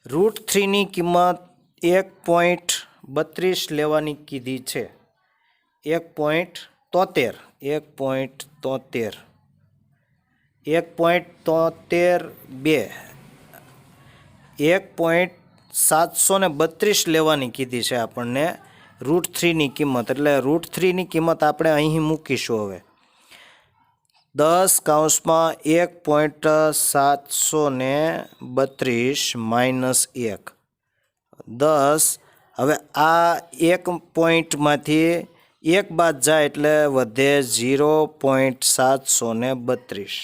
√3ની કિંમત 1.32 લેવાની કીધી છે. 1.73 1.732 લેવાની કીધી છે આપણને √3ની કિંમત. એટલે √3ની કિંમત આપણે અહીં મૂકીશું. હવે 10 કૌંસમાં 1.732 માઇનસ 1, 10. હવે આ 1 પોઈન્ટમાંથી 1 બાદ જાય એટલે વધે 0.732.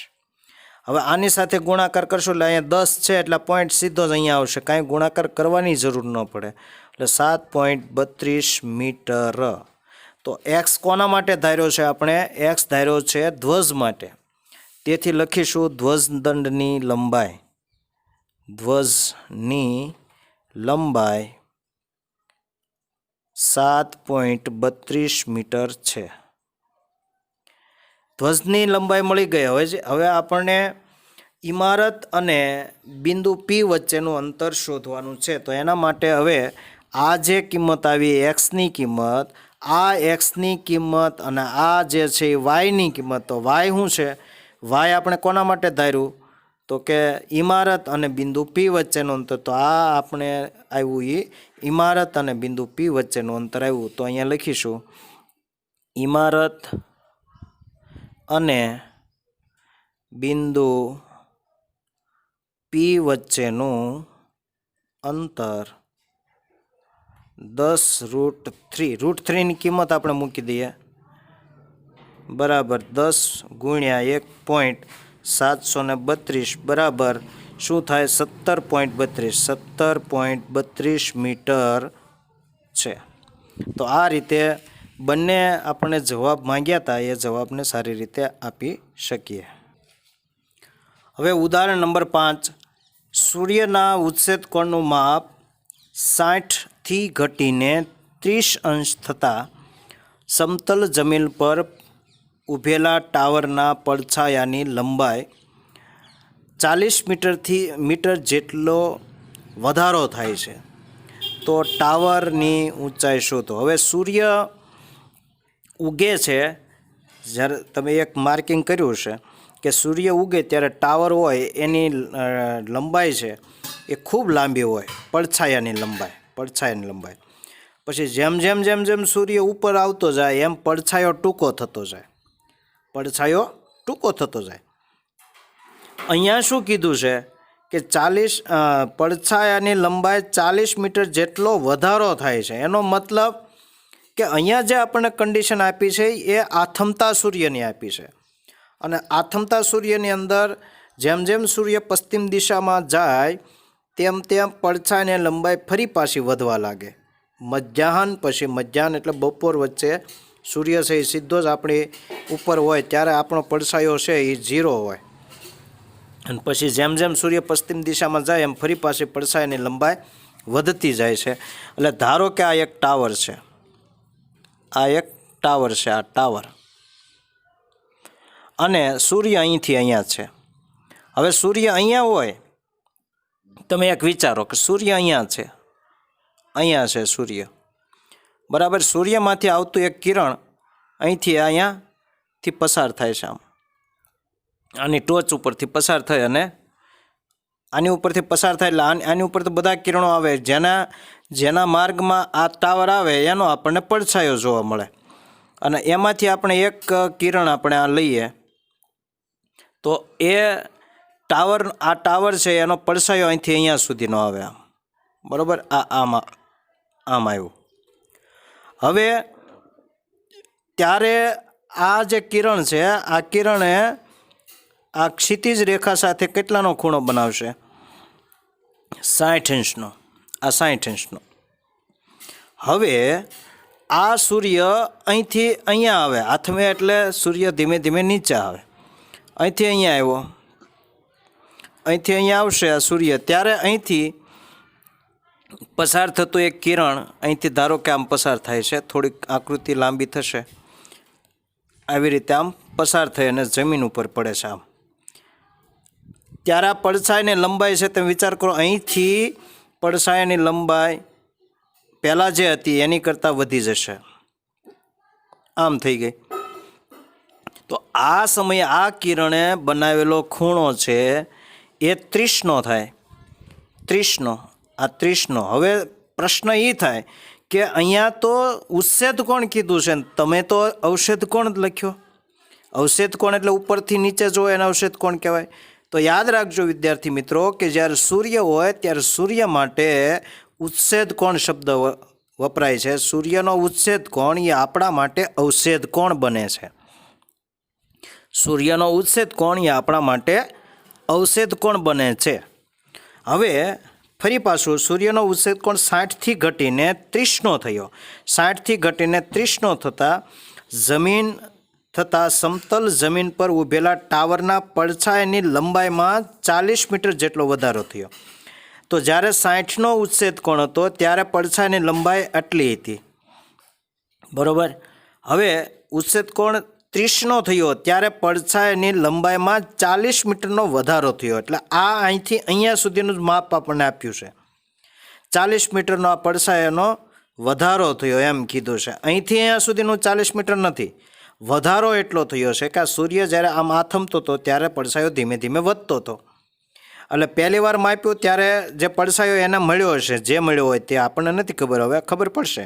હવે આની સાથે ગુણાકાર કરશો એટલે અહીંયા 10 છે એટલે પોઈન્ટ સીધો જ અહીંયા આવશે, કાંઈ ગુણાકાર કરવાની જરૂર ન પડે. એટલે 7.32 મીટર. તો x કોના માટે ધાર્યો છે આપણે? x ધાર્યો છે ધ્વજ માટે. તેથી લખીશું ધ્વજદંડની લંબાઈ. ધ્વજની લંબાઈ 7.32 મીટર છે. ધ્વજની લંબાઈ મળી ગઈ. હવે આપણને ઇમારત અને બિંદુ P વચ્ચેનું અંતર શોધવાનું છે. તો એના માટે હવે આ જે કિંમત આવી એક્સની કિંમત, આ એક્સની કિંમત અને આ જે છે એ વાયની કિંમત. તો વાય શું છે? વાય આપણે કોના માટે ધાર્યું? તો કે ઇમારત અને બિંદુ P વચ્ચેનું અંતર. તો આ આપણે આવ્યું એ ઇમારત અને બિંદુ P વચ્ચેનું અંતર આવ્યું. તો અહીંયા લખીશું ઇમારત અને બિંદુ P વચ્ચેનું અંતર 10√3. √3ની કિંમત આપણે મૂકી દઈએ બરાબર 10 ગુણ્યા 1.732 બરાબર શું થાય? 17.32 મીટર છે. તો આ રીતે બંને આપણે જવાબ માંગ્યા હતા એ જવાબને સારી રીતે આપી શકીએ. હવે ઉદાહરણ નંબર 5. સૂર્યના ઉચ્છેદ કોણનું માપ 60થી ઘટીને 30 અંશ થતાં સમતલ જમીન પર ઊભેલા ટાવરના પડછાયાની લંબાઈ 40 મીટર જેટલો વધારો થાય છે. તો ટાવરની ઊંચાઈ શોધો. હવે સૂર્ય ઉગે છે, જ્યારે તમે એક માર્કિંગ કર્યું છે કે સૂર્ય ઉગે ત્યારે ટાવર હોય એની લંબાઈ છે એ ખૂબ લાંબી હોય, પડછાયાની લંબાઈ. પછી જેમ જેમ સૂર્ય ઉપર આવતો જાય એમ પડછાયો ટૂંકો થતો જાય. અહીંયા શું કીધું છે કે પડછાયાની લંબાઈ 40 મીટર જેટલો વધારો થાય છે. એનો મતલબ કે અહીંયા જે આપણને કન્ડિશન આપી છે એ આથમતા સૂર્યની આપી છે. અને આથમતા સૂર્યની અંદર જેમ સૂર્ય પશ્ચિમ દિશામાં જાય તેમ પડછાયાની લંબાઈ ફરી પાછી વધવા લાગે. મધ્યાહન પછી મધ્યાહન એટલે બપોર વચ્ચે સૂર્ય છે એ સીધો જ આપણી ઉપર હોય ત્યારે આપણો પડછાયો છે એ 0 હોય અને પછી જેમ જેમ સૂર્ય પશ્ચિમ દિશામાં જાય એમ ફરી પાછી પડછાયાની લંબાઈ વધતી જાય છે. એટલે ધારો કે આ એક ટાવર છે, આ એક ટાવર છે, આ ટાવર, અને સૂર્ય અહીંથી અહીંયા છે. હવે સૂર્ય અહીંયા હોય, તમે એક વિચારો કે સૂર્ય અહીંયા છે, અહીંયા છે સૂર્ય, બરાબર. સૂર્યમાંથી આવતું એક કિરણ અહીંથી અહીંયાથી પસાર થાય છે, આમ આની ટોચ ઉપરથી પસાર થાય અને આની ઉપરથી પસાર થાય એટલે આની ઉપર તો બધા કિરણો આવે, જેના માર્ગમાં આ ટાવર આવે એનો આપણને પડછાયો જોવા મળે. અને એમાંથી આપણે એક કિરણ આપણે આ લઈએ તો એ આ ટાવર છે એનો પડછાયો અહીંથી અહીંયા સુધીનો આવે, આમ બરાબર. આમ આવ્યું. હવે ત્યારે આ જે કિરણ છે આ કિરણે આ ક્ષિતિજ રેખા સાથે કેટલાનો ખૂણો બનાવશે? 60 અંશનો. આ 60 અંશનો. હવે આ સૂર્ય અહીંથી અહીંયા આવે, હાથમે એટલે સૂર્ય ધીમે ધીમે નીચે આવે, અહીંથી અહીંયા આવ્યો, અહીંથી અહીંયા આવશે આ સૂર્ય, ત્યારે અહીંથી પસાર થતું એક કિરણ અહીંથી ધારો કે આમ પસાર થાય છે, થોડીક આકૃતિ લાંબી થશે, આવી રીતે આમ પસાર થઈ અને જમીન ઉપર પડે છે આમ. ત્યારે આ પડછાયાની લંબાઈ છે તમે વિચાર કરો, અહીંથી પડછાયાની લંબાઈ પહેલાં જે હતી એની કરતાં વધી જશે, આમ થઈ ગઈ. તો આ સમયે આ કિરણે બનાવેલો ખૂણો છે એ 30નો થાય, 30નો. આ 30નો. હવે પ્રશ્ન એ થાય કે અહીંયા તો ઉચ્છેદ કોણ કીધું છે ને તમે તો અવક્ષેદ કોણ લખ્યો. અવક્ષેદ કોણ એટલે ઉપરથી નીચે જો એને અવક્ષેદ કોણ કહેવાય. તો યાદ રાખજો વિદ્યાર્થી મિત્રો કે જ્યારે સૂર્ય હોય ત્યારે સૂર્ય માટે ઉચ્છેદ કોણ શબ્દ વપરાય છે. સૂર્યનો ઉચ્છેદ કોણ એ આપણા માટે અવક્ષેદ કોણ બને છે. સૂર્યનો ઉચ્છેદ કોણ એ આપણા માટે અવક્ષેદ કોણ બને છે. હવે ફરી પાછું સૂર્યનો ઉચ્છેદ કોણ 60થી ઘટીને 30નો થયો. 60થી ઘટીને 30નો થતાં સમતલ જમીન પર ઊભેલા ટાવરના પડછાયાની લંબાઈમાં 40 મીટર જેટલો વધારો થયો. તો જ્યારે 60નો ઉચ્છેદ કોણ હતો ત્યારે પડછાયાની લંબાઈ આટલી હતી, બરાબર. હવે ઉચ્છેદ કોણ 30નો થયો ત્યારે પડછાયાની લંબાઈમાં 40 મીટરનો વધારો થયો. એટલે આ અહીંથી અહીંયા સુધીનું જ માપ આપણને આપ્યું છે. 40 મીટરનો આ પડછાયાનો વધારો થયો એમ કીધું છે. અહીંથી અહીંયા સુધીનું 40 મીટર નથી, વધારો એટલો થયો છે કે આ સૂર્ય જ્યારે આમ આથમતો હતો ત્યારે પડછાયો ધીમે ધીમે વધતો હતો. એટલે પહેલી વાર માપ્યું ત્યારે જે પડછાયો એને મળ્યો હશે, જે મળ્યો હોય તે આપણને નથી ખબર, હવે ખબર પડશે.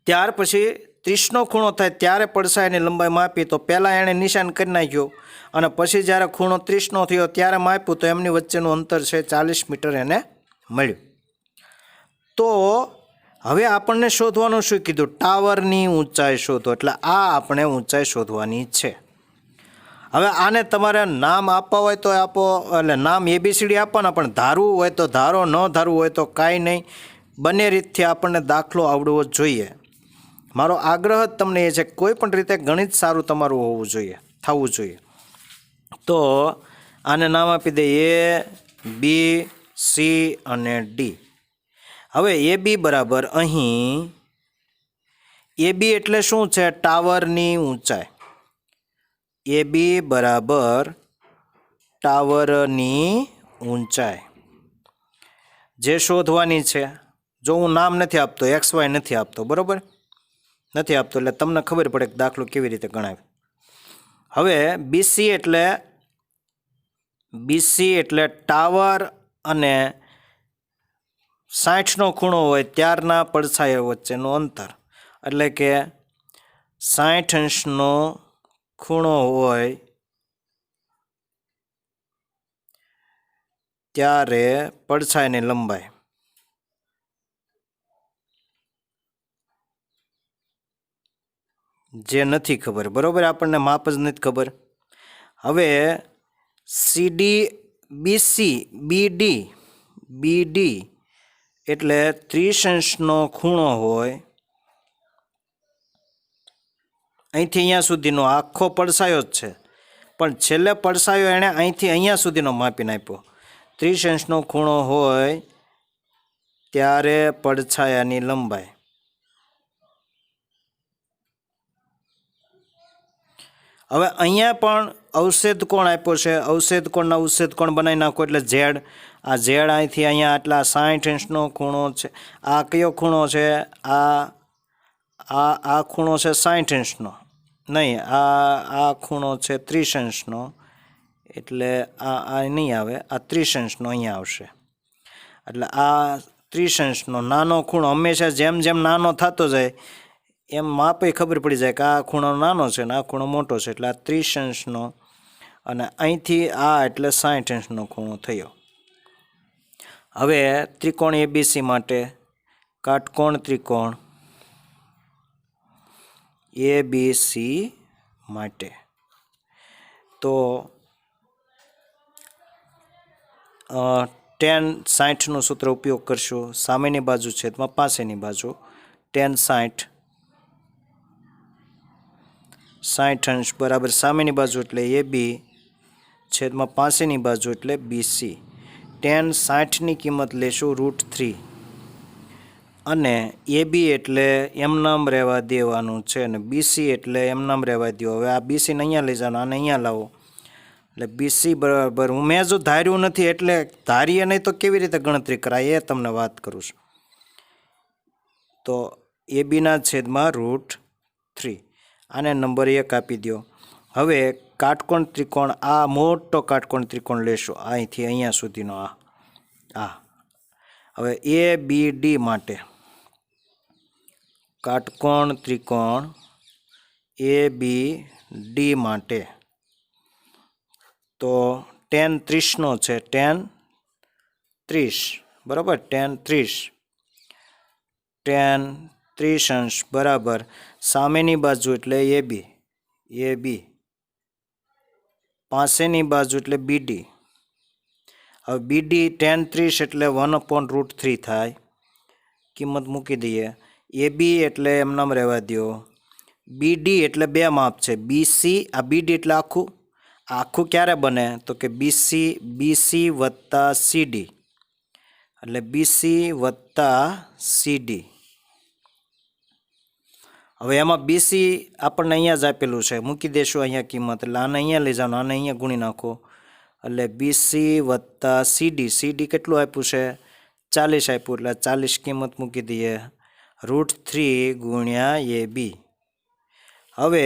ત્યાર પછી 30નો ખૂણો થાય ત્યારે પડછાયાની લંબાઈ માપી તો પહેલાં એણે નિશાન કરી નાખ્યું અને પછી જ્યારે ખૂણો 30નો થયો ત્યારે માપ્યું તો એમની વચ્ચેનું અંતર છે 40 મીટર એને મળ્યું. તો હવે આપણને શોધવાનું શું કીધું? ટાવરની ઊંચાઈ શોધો. એટલે આ આપણે ઊંચાઈ શોધવાની છે. હવે આને તમારે નામ આપવા હોય તો આપો, એટલે નામ ABCD આપવાના, પણ ધારવું હોય તો ધારો, ન ધારવું હોય તો કાંઈ નહીં. બંને રીતથી આપણને દાખલો આવડવો જોઈએ. મારો આગ્રહ જ તમને એ છે કે કોઈ પણ રીતે ગણિત સારું તમારું હોવું જોઈએ, થવું જોઈએ. તો આને નામ આપી દે A, B, C અને D. હવે AB બરાબર અહીં AB એટલે શું છે? ટાવરની ઊંચાઈ. AB બરાબર ટાવરની ઊંચાઈ જે શોધવાની છે. જો હું નામ નથી આપતો, XY નથી આપતો, બરાબર નથી આપતો, એટલે તમને ખબર પડે કે દાખલો કેવી રીતે ગણાય. હવે BC એટલે ટાવર અને 60નો ખૂણો હોય ત્યારના પડછાયા વચ્ચેનું અંતર. એટલે કે 60 અંશનો ખૂણો હોય ત્યારે પડછાયાની લંબાઈ. જે નથી ખબર, બરાબર, આપણને માપ જ નથી ખબર. હવે CD, BC, BD એટલે 30° ખૂણો હોય અહીંથી અહીંયા સુધીનો આખો પડછાયો જ છે, પણ છેલ્લે પડછાયો એણે અહીંથી અહીંયા સુધીનો માપીને આપ્યો. 30° ખૂણો હોય ત્યારે પડછાયાની લંબાઈ. હવે અહીંયા પણ અવષેદ કોણ આપ્યો છે, અવષેદ કોણના ઉચ્છેદ કોણ બનાવી નાખો એટલે ઝેડ. આ ઝેડ અહીંથી અહીંયા આટલા 60° ખૂણો છે. આ કયો ખૂણો છે? આ ખૂણો છે 60°. નહીં, આ ખૂણો છે 30°. એટલે આ નહીં આવે, આ 30° અહીંયા આવશે. એટલે આ 30°નો નાનો ખૂણો હંમેશા જેમ જેમ નાનો થતો જાય એમ માપે ખબર પડી જાય કે આ ખૂણો નાનો છે ને આ ખૂણો મોટો છે. એટલે આ 30°નો અને અહીંથી આ એટલે 60°નો ખૂણો થયો. હવે ત્રિકોણ એબીસી માટે કાટકોણ ત્રિકોણ એબીસી માટે તો tan 60નો સૂત્ર ઉપયોગ કરશું. સામેની બાજુ છેદમાં પાસેની બાજુ tan 60 60° બરાબર સામેની બાજુ એટલે AB છેદમાં પાસેની બાજુ એટલે BC. tan 60ની કિંમત લેશું √3 અને AB એટલે એમનામ રહેવા દેવાનું છે અને BC એટલે એમનામ રહેવા દો. હવે આ BC ને અહીંયા લઈ જવાનું, આને અહીંયા લાવો એટલે BC બરાબર, મેં જો ધાર્યું નથી એટલે ધારીએ નહીં તો કેવી રીતે ગણતરી કરાય એ તમને વાત કરું છું. તો ABના છેદમાં √3 આને નંબર 1 આપી દો. હવે કાટકોણ ત્રિકોણ, આ મોટો કાટકોણ ત્રિકોણ લેશો અહીંથી અહીંયા સુધીનો આ. હવે ABD માટે કાટકોણ ત્રિકોણ ABD માટે તો tan 30નો છે, tan 30 બરાબર, tan 30° બરાબર સામેની બાજુ એટલે AB પાસેની બાજુ એટલે BD. હવે BD tan 30 એટલે 1/√3 થાય, કિંમત મૂકી દઈએ. AB એટલે એમનામ રહેવા દો. BD એટલે બે માપ છે, BC આ BD એટલે આખું ક્યારે બને તો કે BC વત્તા CD એટલે BC વત્તા CD. હવે એમાં BC આપણને અહીંયા જ આપેલું છે, મૂકી દેશું અહીંયા કિંમત. એટલે આને અહીંયા લઈ જવાનું, આને અહીંયા ગુણી નાખો એટલે BC વત્તા CD કેટલું આપ્યું છે? 40 આપ્યું. એટલે 40 કિંમત મૂકી દઈએ √3 ગુણ્યા AB. હવે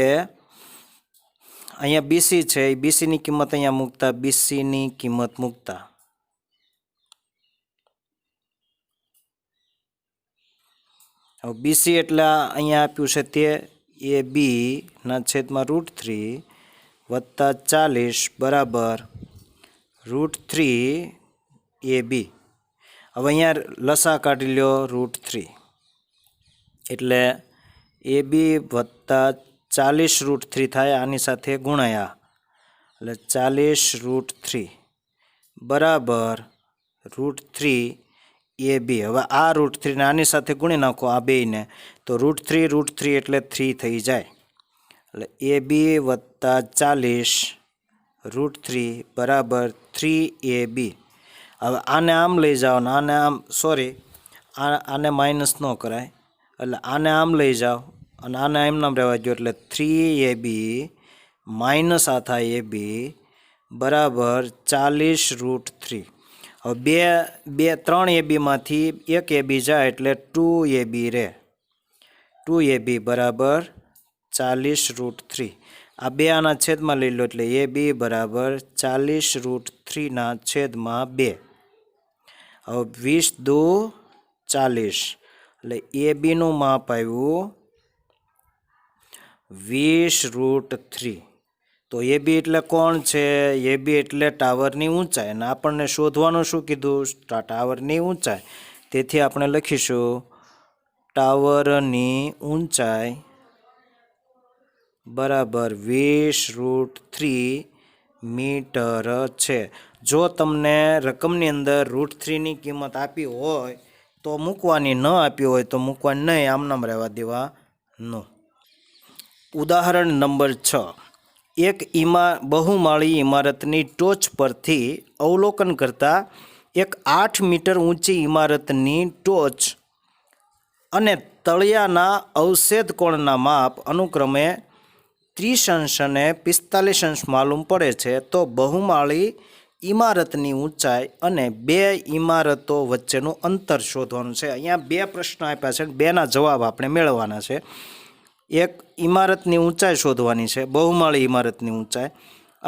અહીંયા BC છે, એ BCની કિંમત અહીંયા મૂકતા, BCની કિંમત મૂકતા હવે BC એટલે અહીંયા આપ્યું છે તે ABના છેદમાં √3 વત્તા 40 બરાબર √3 AB. હવે અહીંયા લસા કાઢી લ્યો √3 એટલે AB વત્તા 40 √3 થાય, આની સાથે ગુણાયા એટલે 40 √3 બરાબર √3 AB. હવે આ √3 ને આની સાથે ગુણી નાખો આ બેયને તો √3 એટલે 3 થઈ જાય. એટલે AB વત્તા 40 √3 બરાબર 3AB. હવે આને આમ લઈ જાઓ ને આને આમ, સોરી આને માઇનસ ન કરાય એટલે આને આમ લઈ જાઓ અને આને એમ નામ રહેવા દો એટલે 3AB માઇનસ આ થાય AB બરાબર 40 √3. હવે 3 ABમાંથી 1 AB જાય એટલે 2AB રહે. 2AB બરાબર 40 √3. આ બે આના છેદમાં લઈ લો એટલે AB બરાબર 40 √3ના છેદમાં 2. હવે 20 દુ 40 એટલે ABનું માપ આવ્યું 20 √3. તો AB એટલે કોણ છે? AB એટલે ટાવરની ઊંચાઈ અને આપણને શોધવાનું શું કીધું? ટાવરની ઊંચાઈ. તેથી આપણે લખીશું ટાવરની ઊંચાઈ બરાબર 20 √3 મીટર છે. જો તમને રકમની અંદર √3ની કિંમત આપી હોય તો મૂકવાની, ન આપી હોય તો મૂકવાની નહીં, આમનામ રહેવા દેવાનું. ઉદાહરણ નંબર 6. એક બહુમાળી ઇમારતની ટોચ પરથી અવલોકન કરતાં એક 8 મીટર ઊંચી ઇમારતની ટોચ અને તળિયાના અવશેષ કોણના માપ અનુક્રમે 30 અંશ અને 45 અંશ માલુમ પડે છે, તો બહુમાળી ઇમારતની ઊંચાઈ અને બે ઇમારતો વચ્ચેનું અંતર શોધવાનું છે. અહીંયા બે પ્રશ્ન આપ્યા છે, બેના જવાબ આપણે મેળવવાના છે. એક ઇમારતની ઊંચાઈ શોધવાની છે, બહુમાળી ઇમારતની ઊંચાઈ,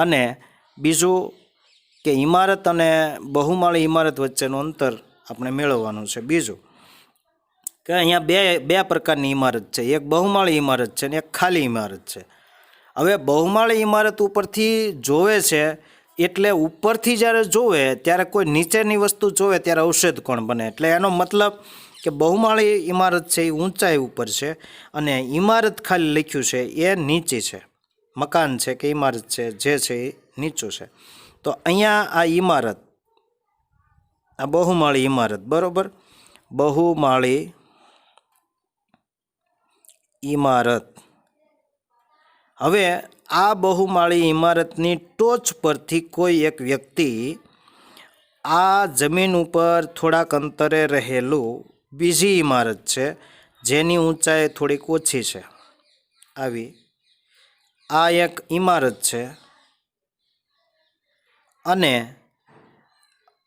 અને બીજું કે ઇમારત અને બહુમાળી ઇમારત વચ્ચેનું અંતર આપણે મેળવવાનું છે. બીજું કે અહીંયા બે પ્રકારની ઇમારત છે, એક બહુમાળી ઇમારત છે અને એક ખાલી ઇમારત છે. હવે બહુમાળી ઇમારત ઉપરથી જોવે છે, એટલે ઉપરથી જ્યારે જોવે ત્યારે કોઈ નીચેની વસ્તુ જોવે ત્યારે અવશેષ કોણ બને. એટલે એનો મતલબ કે બહુમાળી ઇમારત છે એ ઊંચાઈ ઉપર છે અને ઇમારત ખાલી લખ્યું છે એ નીચી છે. મકાન છે કે ઇમારત છે જે છે એ નીચું છે. તો અહીંયા આ ઇમારત, આ બહુમાળી ઇમારત, બરોબર, બહુમાળી ઇમારત. હવે આ બહુમાળી ઇમારતની ટોચ પરથી કોઈ એક વ્યક્તિ આ જમીન ઉપર થોડાક અંતરે રહેલું બીજી ઇમારત છે જેની ઊંચાઈ થોડીક ઓછી છે, આવી આ એક ઇમારત છે અને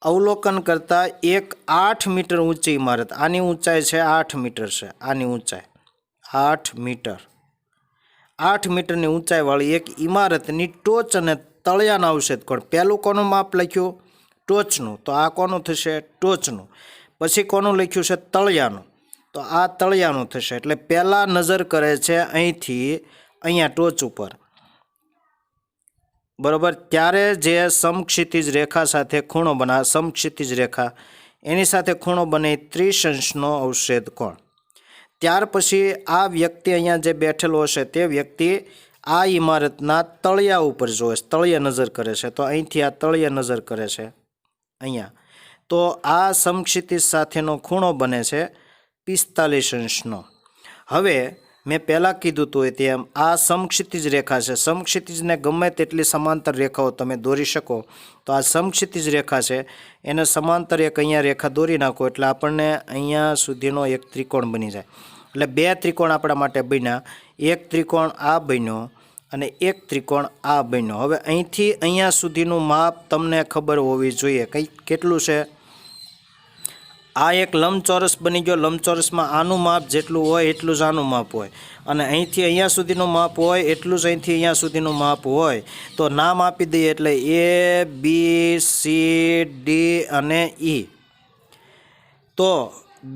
અવલોકન કરતાં એક 8 મીટર ઊંચી ઇમારત, આની ઊંચાઈ છે 8 મીટર છે, આની ઊંચાઈ 8 મીટર, 8 મીટરની ઊંચાઈવાળી એક ઇમારતની ટોચ અને તળિયાના અવશેષ કોણ. પહેલું કોનું માપ લખ્યું? ટોચનું, તો આ કોનું થશે? ટોચનું. પછી કોનું લખ્યું છે? તળિયાનું, તો આ તળિયાનું થશે. એટલે પહેલાં નજર કરે છે અહીંથી અહીંયા ટોચ ઉપર, બરાબર. ત્યારે જે સમક્ષિતિજ રેખા સાથે ખૂણો બને, સમક્ષિતિજ રેખા એની સાથે ખૂણો બને 30 અંશનો અવશેષ કોણ. ત્યાર પછી આ વ્યક્તિ અહીંયા જે બેઠેલો હશે તે વ્યક્તિ આ ઇમારતના તળિયા ઉપર જોવે છે, તળિયા નજર કરે છે. તો અહીંથી આ તળિયા નજર કરે છે અહીંયા, તો આ સમક્ષિતિજ સાથેનો ખૂણો બને છે 45 અંશનો. હવે મેં પહેલાં કીધું હતું તેમ આ સમક્ષિતિજ રેખા છે. સમક્ષિતિજને ગમે તેટલી સમાંતર રેખાઓ તમે દોરી શકો. તો આ સમક્ષિતિજ રેખા છે એને સમાંતર એક અહીંયા રેખા દોરી નાખો એટલે આપણને અહીંયા સુધીનો એક ત્રિકોણ બની જાય. એટલે બે ત્રિકોણ આપણા માટે બન્યા, એક ત્રિકોણ આ બન્યો અને એક ત્રિકોણ આ બન્યો. હવે અહીંથી અહીંયા સુધીનું માપ તમને ખબર હોવી જોઈએ, કેટલું છે? આ એક લંબચોરસ બની ગયો. લંબચોરસમાં આનું માપ જેટલું હોય એટલું જ આનું માપ હોય, અને અહીંથી અહીંયા સુધીનું માપ હોય એટલું જ અહીંથી અહીંયા સુધીનું માપ હોય. તો નામ આપી દઈએ એટલે A, B, C, D અને E. તો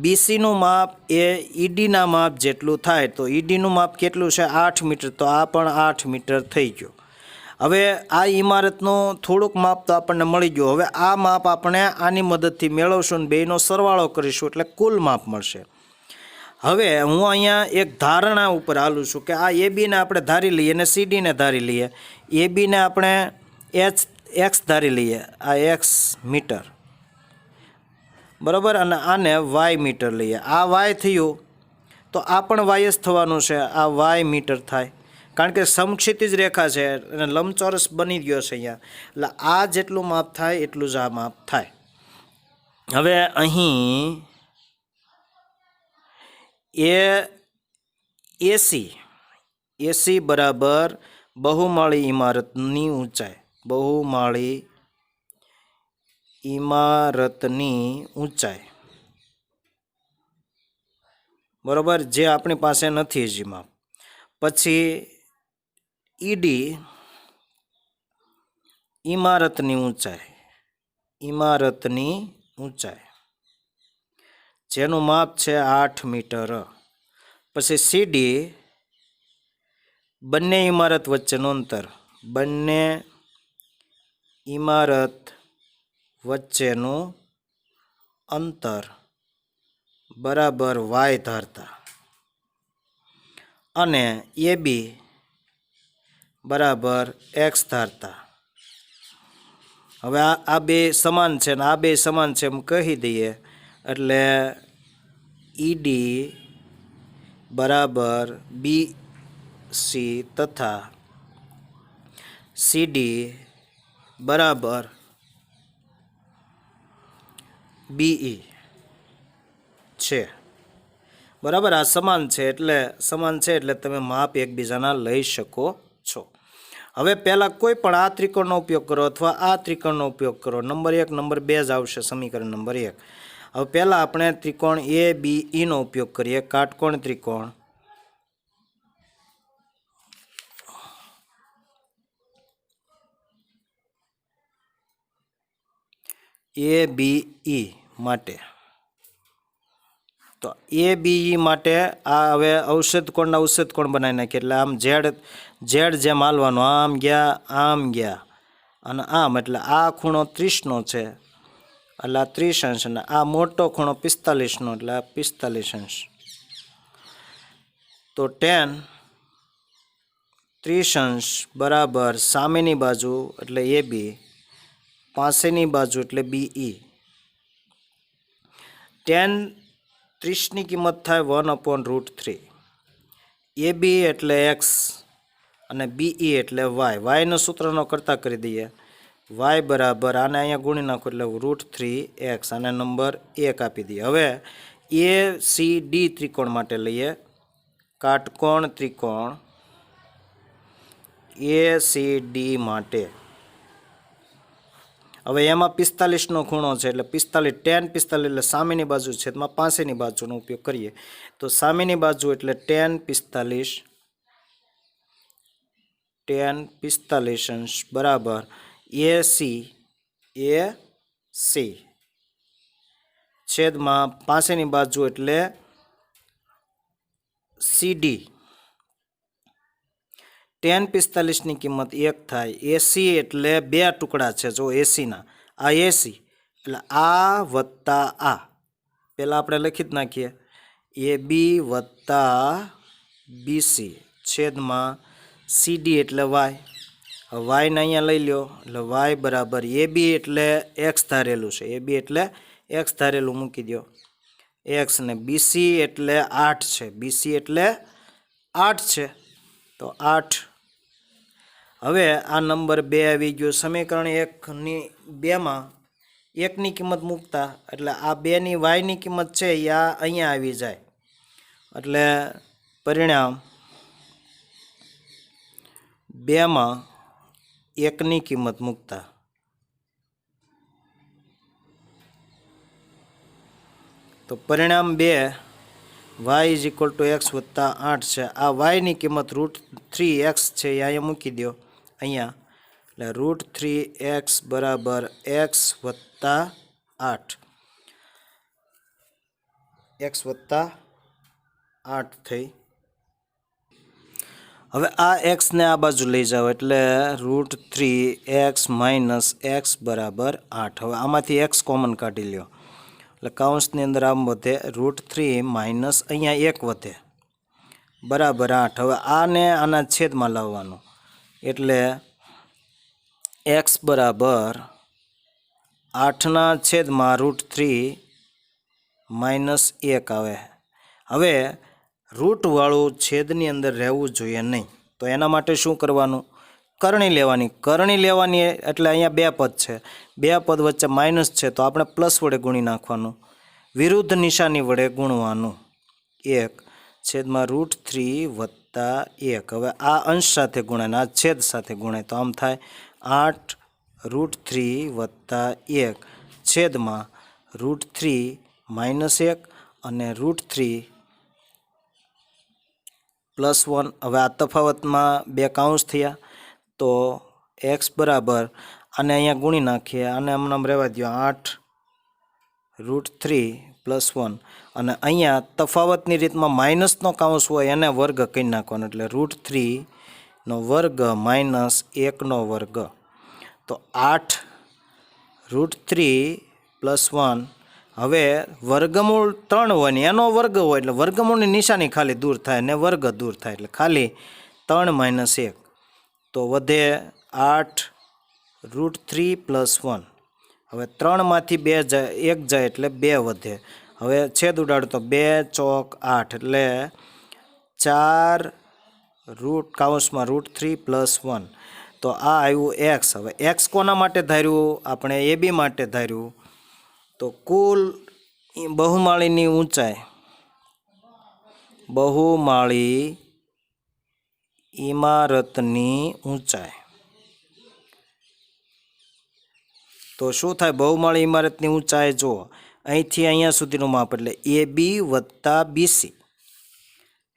BCનું માપ એ EDના માપ જેટલું થાય. તો EDનું માપ કેટલું છે? 8 મીટર. તો આ પણ 8 મીટર થઈ ગયું. હવે આ ઇમારતનું થોડુંક માપ તો આપણને મળી ગયું. હવે આ માપ આપણે આની મદદથી મેળવશું અને બેયનો સરવાળો કરીશું એટલે કુલ માપ મળશે. હવે હું અહીંયા એક ધારણા ઉપર હાલું છું કે આ ABને આપણે ધારી લઈએ અને CDને ધારી લઈએ. ABને આપણે X ધારી લઈએ, આ X મીટર, બરાબર, અને આને Y મીટર લઈએ. આ Y થયું તો આ પણ Y જ થવાનું છે, આ Y મીટર થાય. કારણ કે સમક્ષિતિજ રેખા છે અને લંબચોરસ બની ગયો છે અહીંયા, એટલે આ જેટલું માપ થાય એટલું જ આ માપ થાય. હવે અહીં AC બરાબર બહુમાળી ઇમારતની ઊંચાઈ, બહુમાળી ઇમારતની ઊંચાઈ, બરાબર, જે આપણી પાસે નથી હજી માપ. પછી ED ઇમારતની ઊંચાઈ જેનું માપ છે 8 મીટર. પછી CD બંને ઇમારત વચ્ચેનું અંતર, બંને ઇમારત વચ્ચેનું અંતર બરાબર Y ધારતા, અને AB બરાબર X ધારતા. હવે આ બે સમાન છે ને આ બે સમાન છે એમ કહી દઈએ એટલે ईडी बराबर बी सी तथा सीडी बराबर बीई છે બરાબર। આ સમાન છે એટલે તમે માપ એકબીજાના લઈ શકો છો। હવે પહેલાં કોઈ પણ આ ત્રિકોણનો ઉપયોગ કરો અથવા આ ત્રિકોણનો ઉપયોગ કરો, નંબર 1 નંબર 2 જ આવશે સમીકરણ નંબર 1। હવે પહેલાં આપણે ત્રિકોણ એ બી ઈનો ઉપયોગ કરીએ। કાટકોણ ત્રિકોણ એ બી ઈ માટે, તો એ બી ઈ માટે આ હવે ઔષધ કોણ બનાવી નાખીએ। એટલે આમ ઝેડ જેમ હાલવાનું, આમ ગયા અને આમ, એટલે આ ખૂણો 30નો છે એટલે આ 30 અંશ, અને આ મોટો ખૂણો 45નો એટલે આ 45 અંશ। તો tan 30 અંશ બરાબર સામેની બાજુ એટલે એ બી, પાસેની બાજુ એટલે બી ઈ। tan 30ની કિંમત થાય 1/√3। એ બી એટલે એક્સ અને બીઈ એટલે વાય। વાયનો સૂત્રનો કરતા કરી દઈએ। વાય બરાબર આને અહીંયા ગુણી નાખો એટલે √3x, આને નંબર 1 આપી દઈએ। હવે એ સી ડી ત્રિકોણ માટે લઈએ। કાટકોણ ત્રિકોણ એ સી ડી માટે હવે એમાં 45નો ખૂણો છે એટલે 45 tan 45 એટલે સામેની બાજુ છેદમાં પાસેની બાજુનો ઉપયોગ કરીએ। તો સામેની બાજુ એટલે tan 45 અંશ બરાબર એ સી છેદમાં પાસેની બાજુ એટલે સીડી। tan 45ની કિંમત 1 થાય। એસી એટલે 2 ટુકડા છે, જો એસીના, આ એસી એટલે આ વત્તા આ, પહેલાં આપણે લખી જ નાખીએ એ બી વત્તા બીસી છેદમાં સીડી એટલે વાય। વાયને અહીંયા લઈ લો એટલે વાય બરાબર એ બી એટલે એક્સ ધારેલું છે, એ બી એટલે એક્સ ધારેલું મૂકી દો એક્સ, ને બીસી એટલે 8 છે, બીસી એટલે 8 છે તો 8। હવે આ નંબર 2 આવી ગયો। સમીકરણ 2માં 1ની કિંમત મૂકતા એટલે આ 2ની વાયની કિંમત છે એ અહીંયા આવી જાય, એટલે પરિણામ 2માં 1ની કિંમત મૂકતા તો પરિણામ 2 y = x વત્તા 8 છે। આ વાયની કિંમત √3x છે એ અહીંયા મૂકી દો અહીંયા, એટલે √3x બરાબર x વત્તા 8, x વત્તા 8 થઈ। હવે આ એક્સને આ બાજુ લઈ જાઓ એટલે √3x - x બરાબર 8। હવે આમાંથી x કોમન કાઢી લ્યો એટલે કૌંસની અંદર આમ વધે √3 માઇનસ અહીંયા 1 વધે બરાબર 8। હવે આને આના છેદમાં લાવવાનું એટલે x બરાબર 8ના છેદમાં √3 માઇનસ 1 આવે। હવે રૂટવાળું છેદની અંદર રહેવું જોઈએ નહીં, તો એના માટે શું કરવાનું? કરણી લેવાની એટલે અહીંયા 2 પદ છે, 2 પદ વચ્ચે માઇનસ છે તો આપણે પ્લસ વડે ગુણી નાખવાનું, વિરુદ્ધ નિશાની વડે ગુણવાનું 1 √3 વત્તા 1। હવે આ અંશ સાથે ગુણાય, આ છેદ સાથે ગુણાય તો આમ થાય 8 √3 વત્તા 1 છેદમાં √3 માઇનસ 1 અને √3 +1। હવે આ તફાવતમાં 2 કૌંસ થયા તો x બરાબર આને અહીંયા ગુણી નાખીએ, આને આમ રહેવા દો 8 √3 +1, અને અહીંયા તફાવતની રીતમાં માઇનસનો કૌંસ હોય એને વર્ગ કરી નાખવાનો એટલે √3 નો વર્ગ માઇનસ 1 નો વર્ગ, તો 8 √3 +1। હવે વર્ગમૂળ 3 હોય ને એનો વર્ગ હોય એટલે વર્ગમૂળની નિશાની ખાલી દૂર થાય ને વર્ગ દૂર થાય એટલે ખાલી 3 - 1 તો વધે 8 √3 +1। હવે 3માંથી 1 જાય એટલે 2 વધે હવે છેદ ઉડાડો તો 2 ચોક 8 એટલે 4 રૂટ કાઉન્સમાં √3 + 1 તો આ આવ્યું એક્સ. હવે એક્સ કોના માટે ધાર્યું? આપણે AB માટે ધાર્યું. તો કુલ બહુમાળીની ઊંચાઈ, બહુમાળી ઇમારતની ઊંચાઈ, તો શું થાય? બહુમાળી ઇમારતની ઊંચાઈ જો અહીંથી અહીંયા સુધીનું માપ એટલે AB વત્તા BC,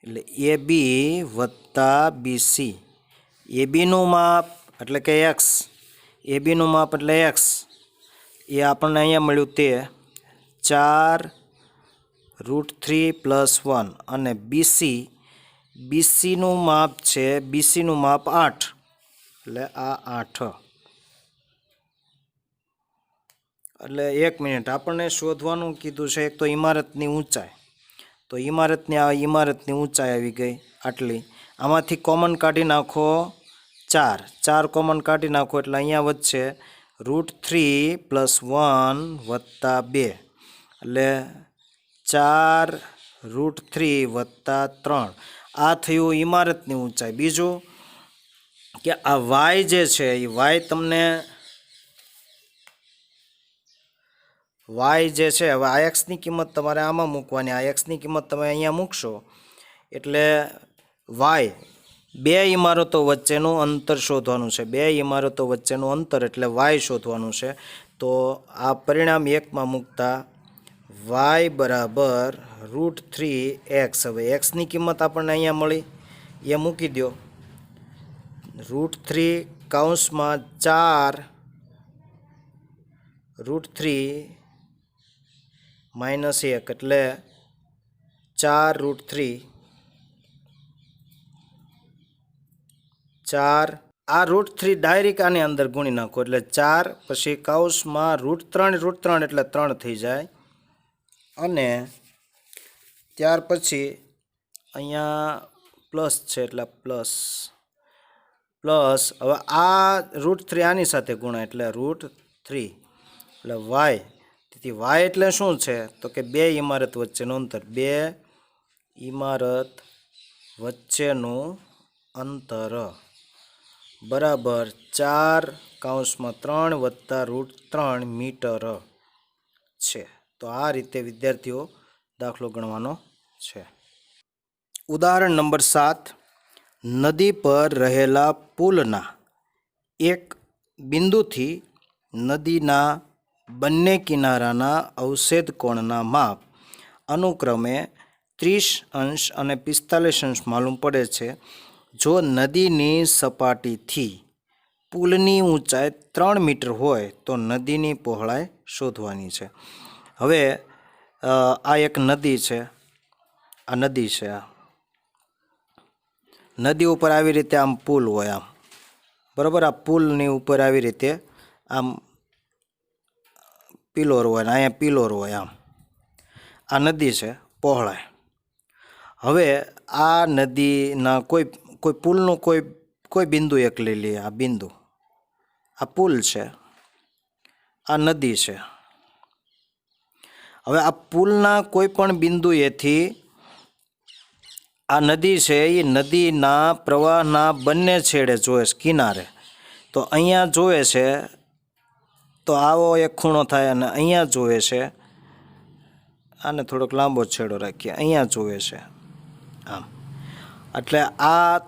એટલે AB વત્તા BC. ABનું માપ એટલે કે એક્સ, ABનું માપ એટલે એક્સ એ આપણને અહીંયા મળ્યું તે 4 √3 + 1 અને BCનું માપ છે, BCનું માપ 8 એટલે આ 8. એટલે 1 મિનિટ, આપણને શોધવાનું કીધું છે એક તો ઇમારતની ઊંચાઈ. તો ઇમારતની ઊંચાઈ આવી ગઈ આટલી. આમાંથી કોમન કાઢી નાખો 4 કોમન કાઢી નાખો એટલે અહીંયા વધશે √3 + 1 વત્તા 2 એટલે 4 √3 વત્તા 3. આ થયું ઇમારતની ઊંચાઈ. બીજું કે આ વાય જે છે એ વાય જે છે, હવે આ એક્સની કિંમત તમારે આમાં મૂકવાની, આ એક્સની કિંમત તમે અહીંયા મૂકશો એટલે વાય 2 ઇમારતો વચ્ચેનું અંતર શોધવાનું છે. 2 ઇમારતો વચ્ચેનું અંતર એટલે વાય શોધવાનું છે. તો આ પરિણામ 1માં મૂકતા વાય બરાબર √3x. હવે એક્સની કિંમત આપણને અહીંયા મળી એ મૂકી દો. √3 કાઉન્સમાં 4 √3 - 1 એટલે 4 √3 4. આ √3 ડાયરેક્ટ આની અંદર ગુણી નાખો એટલે 4, પછી કાઉન્સમાં √3 એટલે 3 થઈ જાય અને ત્યાર પછી અહીંયા પ્લસ છે એટલે પ્લસ. હવે આ √3 આની સાથે ગુણાય એટલે √3 એટલે વાય. તેથી વાય એટલે શું છે? તો કે 2 ઇમારત વચ્ચેનું અંતર, 2 ઇમારત વચ્ચેનું અંતર બરાબર 4 કાઉન્સમાં 3 વત્તા √3 મીટર છે. તો આ રીતે વિદ્યાર્થીઓ દાખલો ગણવાનો છે. ઉદાહરણ નંબર 7. નદી પર રહેલા પુલના એક બિંદુથી નદીના બંને કિનારાના અવક્ષેપ કોણના માપ અનુક્રમે 30° અને 45° માલુમ પડે છે. જો નદીની સપાટીથી પુલની ઊંચાઈ 3 મીટર હોય તો નદીની પહોળાઈ શોધવાની છે. હવે આ એક નદી છે, આ નદી છે. નદી ઉપર આવી રીતે આમ પુલ હોય આમ, બરાબર. આ પુલની ઉપર આવી રીતે આમ પિલોર હોય ને અહીંયા પિલોર હોય આમ. આ નદી છે, પહોળાઈ. હવે આ નદીના કોઈ પુલનું કોઈ બિંદુ એક લઈ લઈએ. આ બિંદુ, આ પુલ છે, આ નદી છે. હવે આ પુલના કોઈ પણ બિંદુએથી આ નદી છે એ નદીના પ્રવાહના બંને છેડે જોવે છે, કિનારે. તો અહીંયા જોવે છે તો આવો એક ખૂણો થાય અને અહીંયા જોવે છે, આને થોડોક લાંબો છેડો રાખીએ, અહીંયા જોવે છે આમ. એટલે આ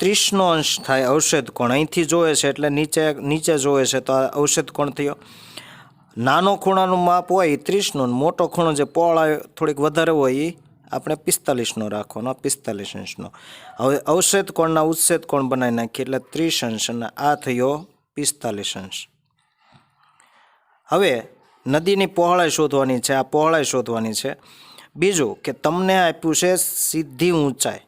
30° થાય અવક્ષેપ કોણ. અહીંથી જોવે છે એટલે નીચે જોવે છે તો આ અવક્ષેપ કોણ થયો. નાનો ખૂણાનું માપ હોય 30°, મોટો ખૂણો જે પહોળાઈ થોડીક વધારે હોય એ આપણે 45° રાખવાનો, 45°. હવે અવક્ષેપ કોણના ઉચ્છેદ કોણ બનાવી નાખીએ એટલે 30° અને આ થયો 45°. હવે નદીની પહોળાઈ શોધવાની છે, આ પહોળાઈ શોધવાની છે. બીજું કે તમને આપ્યું છે સીધી ઊંચાઈ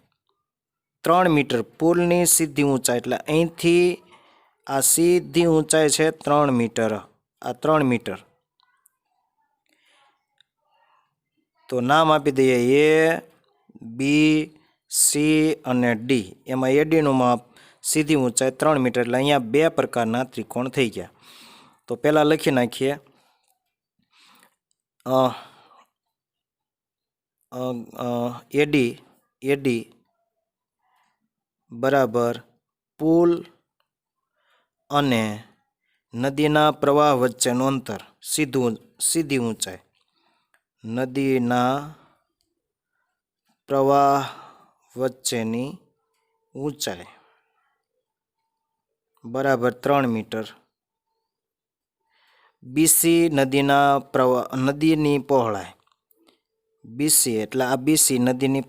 3 મીટર, પુલની સીધી ઊંચાઈ એટલે અહીંથી આ સીધી ઊંચાઈ છે 3 મીટર. આ 3 મીટર. તો નામ આપી દઈએ A, B, C અને D. એમાં ADનું માપ સીધી ઊંચાઈ 3 મીટર એટલે અહીંયા 2 પ્રકારના ત્રિકોણ થઈ ગયા. તો પહેલાં લખી નાખીએ એડી બરાબર પુલ અને નદીના પ્રવાહ વચ્ચેનું અંતર સીધી ઊંચાઈ, નદીના પ્રવાહ વચ્ચેની ઊંચાઈ બરાબર 3 મીટર. બીસી નદીની પહોળાઈ, બીસી એટલે આ બીસી નદીની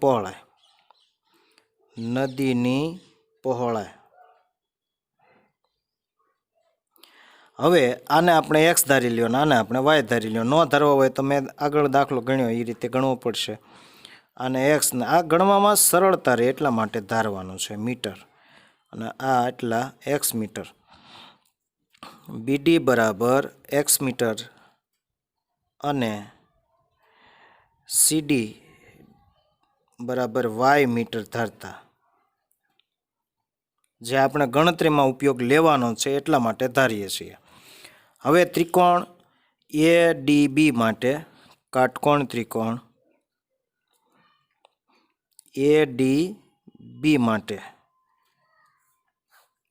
પહોળાઈ. હવે આને આપણે એક્સ ધારી લ્યો ને આને આપણે વાય ધારી લ્યો. ન ધારવા હોય તો મેં આગળ દાખલો ગણ્યો એ રીતે ગણવો પડશે. અને એક્સને આ ગણવામાં સરળતા રહે એટલા માટે ધારવાનું છે મીટર, અને આ એટલા એક્સ મીટર. બીડી બરાબર એક્સ મીટર અને સીડી બરાબર વાય મીટર ધારતા, જે આપણે ગણતરીમાં ઉપયોગ લેવાનો છે એટલા માટે ધારીએ છીએ. હવે ત્રિકોણ એડીબી માટે, કાટકોણ ત્રિકોણ એડીબી માટે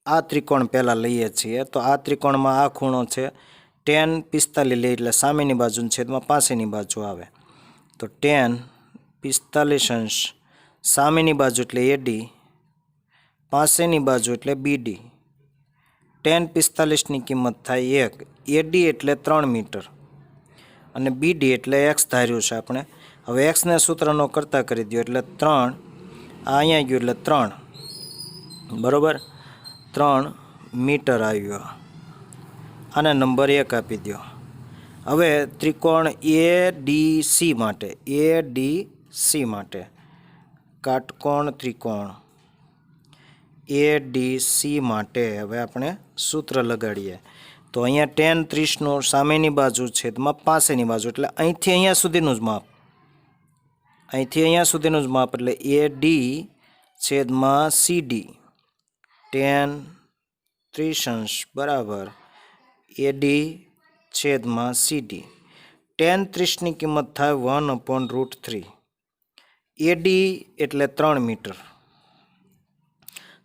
આ ત્રિકોણ પહેલાં લઈએ છીએ. તો આ ત્રિકોણમાં આ ખૂણો છે tan 45 લઈએ એટલે સામેની બાજુ છેદમાં પાસેની બાજુ આવે. તો tan 45 અંશ સામેની બાજુ એટલે એડી, પાસેની બાજુ એટલે બીડી. tan 45ની કિંમત થાય 1. એડી એટલે 3 મીટર અને બીડી એટલે એક્સ ધાર્યું છે આપણે. હવે એક્સને સૂત્રનો કરતા કરી દો એટલે 3, આ અહીંયા ગયું એટલે 3 બરાબર, 3 મીટર આવ્યો. આને નંબર 1 આપી દો. હવે ત્રિકોણ એડીસી માટે, કાટકોણ ત્રિકોણ એડીસી માટે હવે આપણે સૂત્ર લગાડીએ. તો અહીંયા tan 30નું સામેની બાજુ છેદમાં પાસેની બાજુ એટલે અહીંથી અહીંયા સુધીનું જ માપ, એટલે એડી છેદમાં સીડી tan 30 અંશ બરાબર એડી છેદમાં સીડી. tan 30ની કિંમત થાય 1/√3. એડી એટલે 3 મીટર,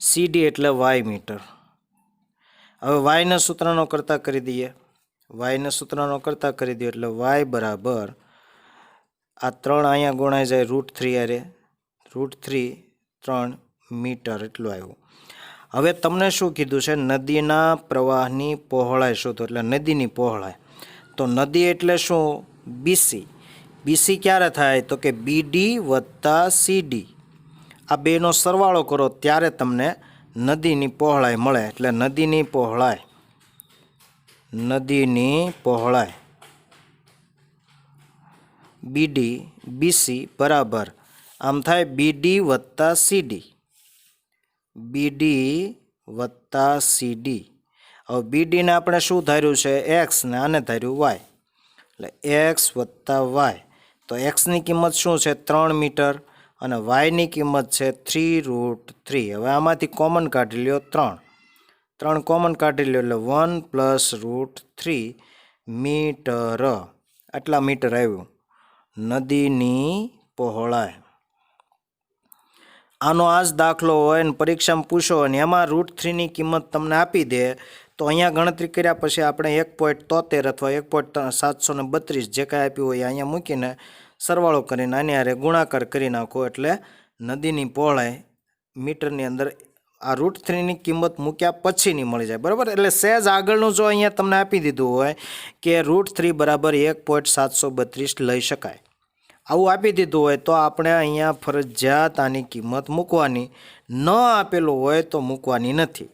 સીડી એટલે વાય મીટર. હવે વાયના સૂત્રનો કરતા કરી દઈએ. એટલે વાય બરાબર આ 3 અહીંયા ગુણાઈ જાય √3 અરે √3 3 મીટર એટલું આવ્યું. હવે તમને શું કીધું છે? નદીના પ્રવાહની પહોળાઈ શોધો, એટલે નદીની પહોળાઈ. તો નદી એટલે શું? બીસી. બીસી ક્યારે થાય? તો કે બીડી વત્તા સીડી, આ બેનો સરવાળો કરો ત્યારે તમને નદીની પહોળાઈ મળે. એટલે નદીની પહોળાઈ બીસી બરાબર આમ થાય બીડી વત્તા સીડી. હવે બીડીને આપણે શું ધાર્યું છે? એક્સ, ને આને ધાર્યું વાય, એટલે એક્સ વત્તા વાય. તો એક્સની કિંમત શું છે? 3 મીટર અને વાયની કિંમત છે 3√3. હવે આમાંથી કોમન કાઢી લ્યો 3 કોમન કાઢી લ્યો એટલે 1 + √3 મીટર. આટલા મીટર આવ્યું નદીની પહોળાઈ. આનો આ જ દાખલો હોય ને પરીક્ષામાં પૂછો અને એમાં √3ની કિંમત તમને આપી દે તો અહીંયા ગણતરી કર્યા પછી આપણે 1.73 અથવા 1.732 જે કાંઈ આપ્યું હોય અહીંયા મૂકીને સરવાળો કરીને આની હારે ગુણાકાર કરી નાખો એટલે નદીની પહોળાઈ મીટરની અંદર આ √3ની કિંમત મૂક્યા પછીની મળી જાય. બરાબર, એટલે સહેજ આગળનું જો અહીંયા તમને આપી દીધું હોય કે √3 બરાબર 1.732 લઈ શકાય, આવું આપી દીધું હોય તો આપણે અહીંયા ફરજિયાત આની કિંમત મૂકવાની, ન આપેલું હોય તો મૂકવાની નથી.